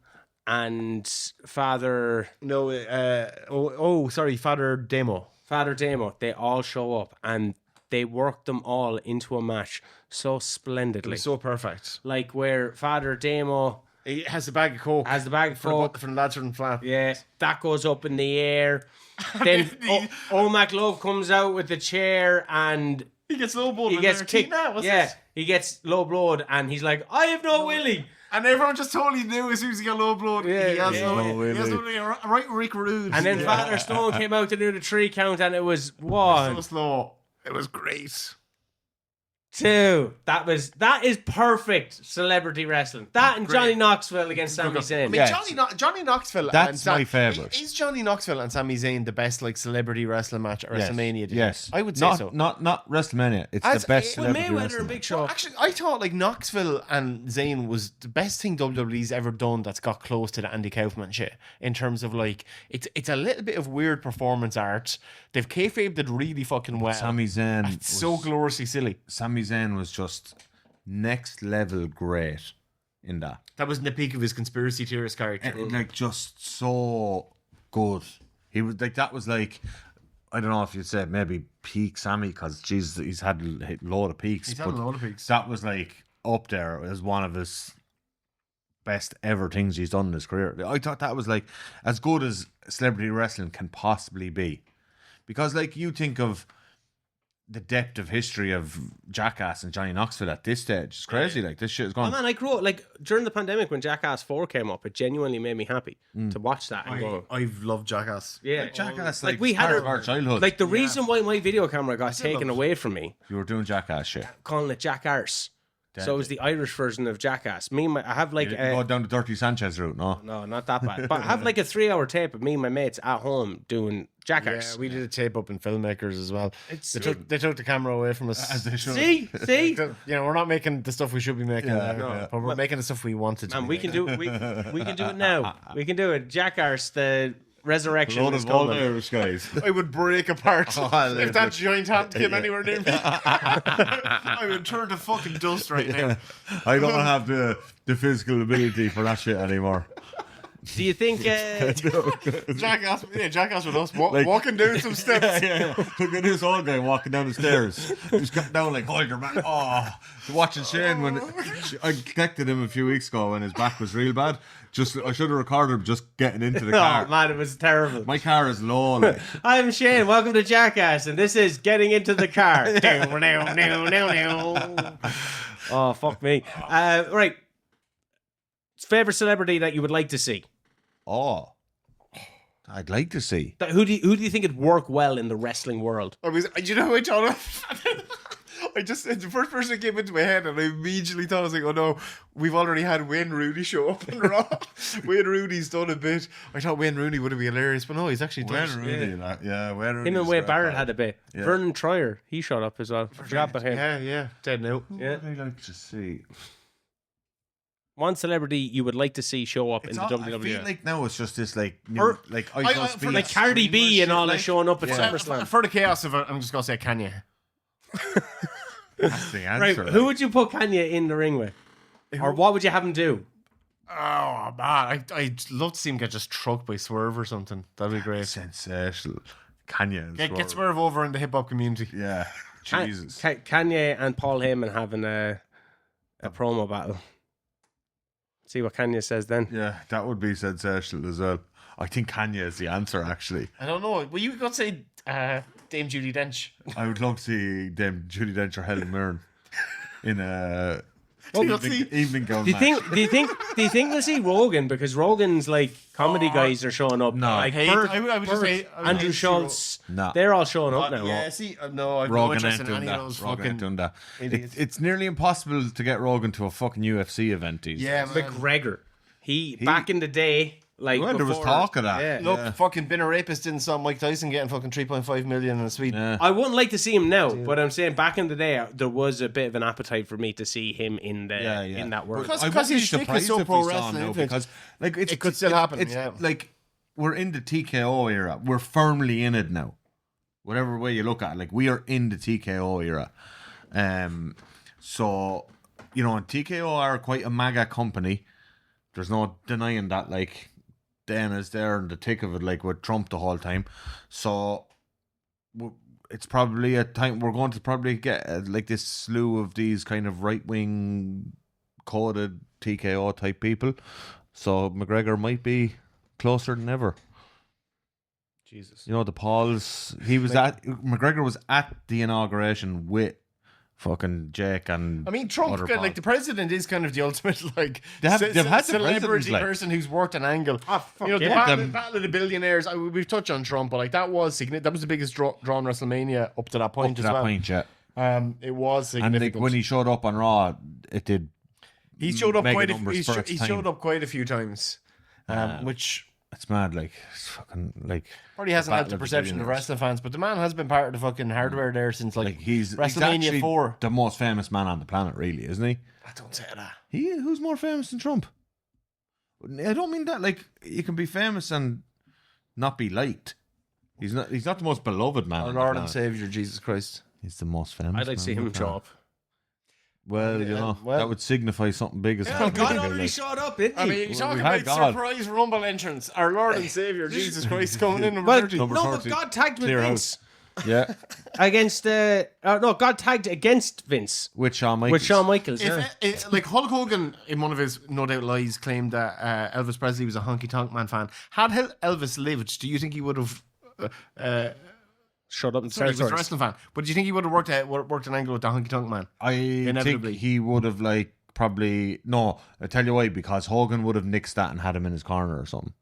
S1: and Father
S2: Sorry, Father Demo.
S1: Damo, they all show up and they work them all into a match so
S2: It
S1: splendidly.
S2: was so perfect.
S1: Like where Father Damo
S2: He has the bag of coke.
S1: has the bag of
S2: for
S1: coke.
S2: the lads from Flat.
S1: Yeah, that goes up in the air. Then Owen McLove comes out with the chair and
S2: He gets low blowed.
S1: he gets kicked. He gets low blowed and he's like, I have no willy.
S2: And everyone just totally knew as soon as he got low blowed.
S1: Yeah,
S2: he has
S1: yeah.
S2: no
S3: No
S2: willy. He has no
S3: willy.
S2: willy. A right Rick Rude.
S1: And then Father Stone came out to do the 3 count and it was 1,
S2: so slow. It was great.
S1: 2. That is perfect celebrity wrestling. That and Johnny Knoxville against Sami
S2: I
S1: Zayn.
S2: mean,
S3: Yeah.
S2: Johnny Knoxville.
S3: That's
S2: and
S3: my favourite.
S2: Is Johnny Knoxville and Sami Zayn the best like celebrity wrestling match at WrestleMania?
S3: Yes,
S2: I would say so.
S3: Not WrestleMania. It's
S2: As-
S3: the best
S2: with
S3: celebrity
S1: Mayweather
S3: wrestling
S1: and Big
S3: match.
S1: Show.
S2: Actually, I thought like Knoxville and Zayn was the best thing WWE's ever done that's got close to the Andy Kaufman shit in terms of like it's a little bit of weird performance art. They've kayfabed it really fucking well.
S3: Sami Zayn.
S2: It's so gloriously silly.
S3: Sami Zayn was just next level great in that.
S2: That was in the peak of his conspiracy theorist character.
S3: Like just so good. He was like that was like I don't know if you'd say maybe peak Sammy because Jesus he's had a load of peaks.
S2: He's had a
S3: but
S2: load of peaks.
S3: That was like up there as one of his best ever things he's done in his career. I thought that was like as good as celebrity wrestling can possibly be. Because like you think of the depth of history of Jackass and Johnny Knoxville at this stage. It's crazy. Like this shit is
S1: Oh
S3: going.
S1: man, I grew up like during the pandemic when Jackass 4 came up. It genuinely made me happy to watch that and go,
S2: I've loved Jackass.
S1: yeah.
S3: Jackass,
S1: Like,
S3: like
S1: we had
S3: part
S1: a-
S3: of our childhood.
S1: Like the reason why my video camera got taken away from me,
S3: you were doing Jackass shit.
S1: calling it Jackass. So it was the Irish version of Jackass. I have like
S3: You didn't go down the Dirty Sanchez route, no?
S1: no, not that bad. But I have like a 3-hour tape of me and my mates at home doing Jackass.
S2: Yeah, we did a tape up in Filmmakers as well.
S1: It's-
S2: They took the camera away from us.
S3: As they should.
S1: See,
S2: You know, we're not making the stuff we should be making,
S3: Yeah.
S2: but we're making the stuff we wanted to.
S1: and
S2: be
S1: we can
S2: making.
S1: do we can do it now. We can do it. Jackass, the resurrection
S3: Load
S1: is
S3: of old
S1: coming.
S3: Irish guys.
S2: I would break apart
S3: I
S2: if that giant hand came anywhere near me. I would turn to fucking dust right now.
S3: I don't have the physical ability for that shit anymore.
S1: Do you think?
S2: Jackass with us, walking down some steps.
S3: Look at this old guy walking down the stairs. Just got down like, hold your man. Oh, watching Shane when I connected him a few weeks ago when his back was real bad. I should have recorded him just getting into the car.
S1: Oh man, it was terrible.
S3: My car is low. Like.
S1: I'm Shane. Welcome to Jackass, and this is getting into the car. Oh fuck me! Right, favorite celebrity that you would like to see?
S3: Oh, I'd like to see.
S1: Who do you think would work well in the wrestling world?
S2: Do you know who I thought of? the first person that came into my head, and I immediately thought, I was like, oh no, we've already had Wayne Rooney show up on Raw. Wayne Rooney's done a bit. I thought Wayne Rooney would have been hilarious, but no, he's actually done
S3: Wayne Rooney, Wayne Rooney.
S1: Him and Wade Barrett had a bit. Yeah. Vernon Troyer, he showed up as well. Forgot about him.
S2: Yeah, dead now.
S1: Yeah.
S3: I'd like to see.
S1: One celebrity you would like to see show up in the WWE.
S3: I feel like now it's just this like
S1: like Cardi B and all that showing up at SummerSlam.
S2: For the chaos of it, I'm just gonna say Kanye.
S3: That's the answer.
S1: Right, who would you put Kanye in the ring with, or what would you have him do?
S2: Oh man, I'd love to see him get just trucked by Swerve or something. That'd be great.
S3: Sensational. Kanye.
S2: Get Swerve over in the hip hop community.
S3: Yeah. Jesus.
S1: Kanye and Paul Heyman having a promo battle. See what Kanye says then.
S3: Yeah, that would be sensational as well. I think Kanye is the answer, actually.
S2: I don't know. Well, you got to say Dame Judi Dench.
S3: I would love to see Dame Judi Dench or Helen Mirren in a evening gown.
S1: Do you think we'll see Rogan, because Rogan's like comedy guys are showing up?
S3: No,
S1: like
S2: I would just say
S1: Andrew Schultz. No, they're all showing up now.
S2: Yeah, see, no, I've no
S3: Rogan
S2: interest
S3: ain't
S2: in
S3: doing
S2: any of
S3: that.
S2: those
S3: Rogan ain't
S2: fucking
S3: doing that. It's nearly impossible to get Rogan to a fucking UFC event.
S2: Yeah, man.
S1: McGregor. He back in the day, like
S3: well, there was talk of that.
S1: Yeah.
S2: Look, fucking been a rapist didn't stop Mike Tyson getting fucking 3.5 million in a suite.
S3: Yeah.
S1: I wouldn't like to see him now, but I'm saying back in the day, there was a bit of an appetite for me to see him in that world.
S2: Because his shtick is so pro wrestling,
S3: because like
S2: it could still happen.
S3: It's
S2: yeah.
S3: like we're in the TKO era. We're firmly in it now. Whatever way you look at it, like we are in the TKO era. So you know, TKO are quite a MAGA company. There's no denying that. Like Dana's there in the thick of it, like with Trump the whole time. So it's probably a time we're going to probably get like this slew of these kind of right wing coded TKO type people. So McGregor might be closer than ever.
S1: Jesus,
S3: you know the Pauls. He was McGregor was at the inauguration with fucking Jake and
S2: I mean Trump, like the president is kind of the ultimate like
S3: they've had
S2: celebrity
S3: like
S2: person who's worked an angle.
S1: Oh, fuck,
S2: you know,
S1: yeah.
S2: the battle of the billionaires. We've touched on Trump, but like that was the biggest draw in WrestleMania up to that point. It was significant.
S3: And like when he showed up on Raw, it did.
S2: He showed up quite a few times, which.
S3: It's mad, like it's fucking like
S2: probably hasn't helped the perception of wrestling fans, but the man has been part of the fucking hardware there since like
S3: he's
S2: WrestleMania 4.
S3: The most famous man on the planet, really, isn't he?
S2: I don't say that.
S3: Who's more famous than Trump? I don't mean that. Like you can be famous and not be liked. He's not the most beloved man.
S2: Our Lord and Savior Jesus Christ.
S3: He's the most famous.
S1: I'd like to see him show up.
S3: Well, you know, that would signify something big as
S1: God already showed up, didn't he?
S2: I mean, you talk about surprise Rumble entrance. Our Lord and Savior, Jesus Christ, coming in number 30.
S1: No, but God tagged with Vince.
S3: Yeah.
S1: Against, God tagged against Vince.
S3: With Shawn Michaels.
S2: Like Hulk Hogan, in one of his no doubt lies, claimed that Elvis Presley was a honky tonk man fan. Had Elvis lived, do you think he would have...
S1: shut up and
S2: he was a wrestling fan. But do you think he would have worked an angle with the honky tonk man?
S3: I think he would have probably no. I tell you why, because Hogan would have nixed that and had him in his corner or something.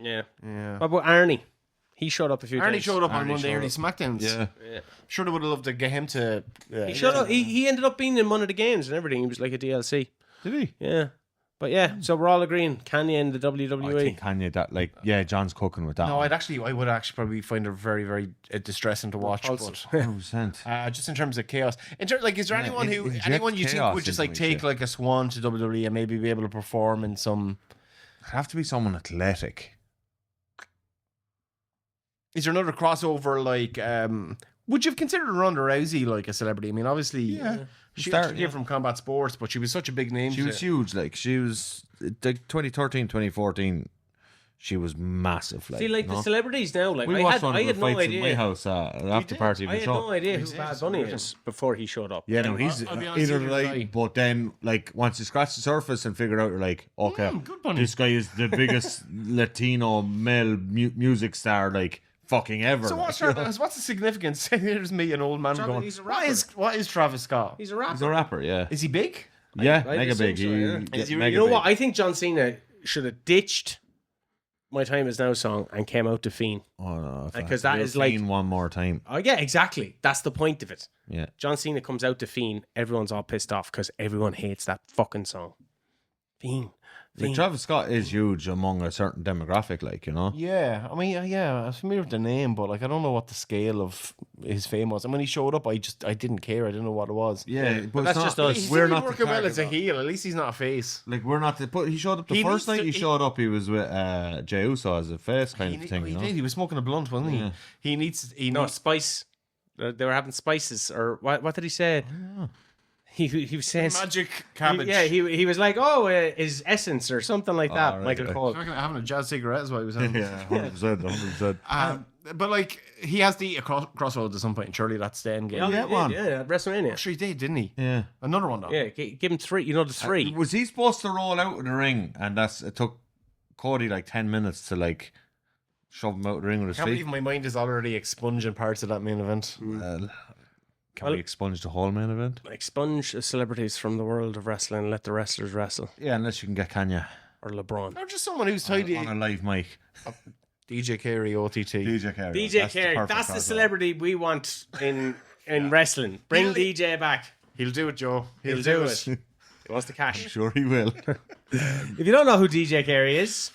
S1: Yeah. What about Arnie? He showed up a few times.
S2: Arnie showed up on Monday early SmackDowns.
S3: Yeah.
S2: Sure, they would have loved to get him to.
S1: He showed up. He ended up being in one of the games and everything. He was like a DLC.
S3: Did he?
S1: Yeah. But yeah, so we're all agreeing Kanye in the WWE.
S3: I think Kanye, John's cooking with that.
S2: No, I would actually probably find it very, very distressing to watch. But
S3: 100%.
S2: just in terms of chaos. Is there anyone you think would just like take like a swan to WWE and maybe be able to perform in some?
S3: It'd have to be someone athletic.
S2: Is there another crossover like? Would you have considered Ronda Rousey like a celebrity? I mean, obviously, she came from combat sports, but she was such a big name.
S3: She was huge. Like she was, like 2013, 2014. She was massive. Like,
S1: see, like the celebrities now. Like
S3: I had
S1: no idea.
S3: In my house after party of the show.
S1: I had no idea who Bad Bunny is before he showed up.
S3: Yeah, no, he's either like, but then like once you scratch the surface and figure out, you're like, okay, this guy is the biggest Latino male music star like fucking ever.
S2: So what's the significance? Here's me, an old man, going.
S1: He's a rapper.
S2: What is Travis Scott?
S1: He's a rapper.
S3: He's a rapper. Yeah.
S2: Is he big?
S3: Yeah, mega big.
S1: So, yeah. You know what? I think John Cena should have ditched My Time Is Now song and came out to Fiend.
S3: Oh no,
S1: Because that is like
S3: one more time.
S1: Oh yeah, exactly. That's the point of it.
S3: Yeah.
S1: John Cena comes out to Fiend, everyone's all pissed off because everyone hates that fucking song. Fiend.
S3: Like, Travis Scott is huge among a certain demographic, like, you know.
S2: Yeah, I mean, yeah, I was familiar with the name, but like I don't know what the scale of his fame was. And when he showed up, I didn't care. I didn't know what it was.
S3: Yeah, but
S1: that's
S3: it's
S1: just
S3: not,
S1: us.
S2: He's
S3: We're
S2: really
S3: not
S2: working well
S3: target
S2: as a
S3: of-
S2: heel. At least he's not a face.
S3: Like, we're not. But he showed up the
S2: He
S3: first
S2: needs
S3: night.
S2: to-
S3: He showed up. He was with Jey Uso as a face kind of thing.
S2: He
S3: You know?
S2: did. He was smoking a blunt, wasn't he?
S3: Yeah.
S2: He needs.
S1: No, spice. They were having spices, or what did he say? He was saying
S2: magic cabbage.
S1: He was like, oh, his essence or something like that.
S3: right,
S1: Michael
S3: right.
S1: Cole.
S2: Fucking having a jazz cigarette is what he was having.
S3: Yeah, 100%.
S2: But like he has to eat a crossroads at some point. Surely that's the end game.
S3: Yeah, one.
S1: Yeah, WrestleMania.
S2: Sure he did, didn't he?
S3: Yeah.
S2: Another one though.
S1: Yeah, give him 3. You know the 3.
S3: Was he supposed to roll out of the ring? And it took Cody like 10 minutes to like shove him out of the ring with
S2: I
S3: his
S2: can't
S3: feet.
S2: believe my mind is already expunging parts of that main event.
S3: Can we expunge the whole main event?
S1: Expunge celebrities from the world of wrestling and let the wrestlers wrestle.
S3: Yeah, unless you can get Kanye
S1: Or LeBron.
S2: Or just someone who's tidy.
S3: on a live mic.
S2: DJ Carey, OTT.
S3: DJ Carey.
S1: DJ Carey. That's the celebrity we want in wrestling. Bring DJ back.
S2: He'll do it, Joe.
S1: He'll do it. He wants the cash.
S3: Sure he will.
S1: If you don't know who DJ Carey is,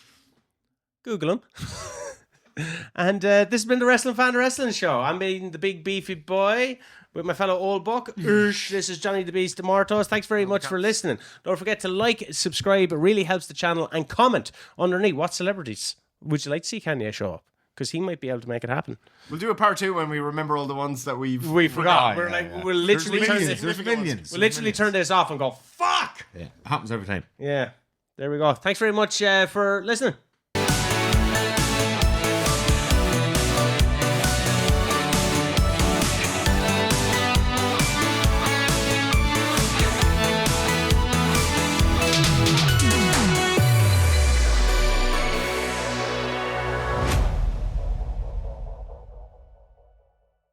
S1: Google him. And this has been the Wrestling Fan Wrestling Show. I'm being the big beefy boy with my fellow old buck. This is Johnny the Beast of Mortos. Thanks very much for listening. Don't forget to like, subscribe. It really helps the channel. And comment underneath what celebrities would you like to see Kanye show up? Because he might be able to make it happen.
S2: We'll do a part 2 when we remember all the ones that we
S1: forgot.
S3: Oh,
S1: We're
S3: yeah,
S1: like,
S3: yeah.
S1: we'll literally
S3: There's
S1: turn
S3: millions,
S1: this.
S3: there's millions.
S1: We'll literally turn this off and go, fuck.
S3: Yeah, happens every time.
S1: Yeah. There we go. Thanks very much for listening.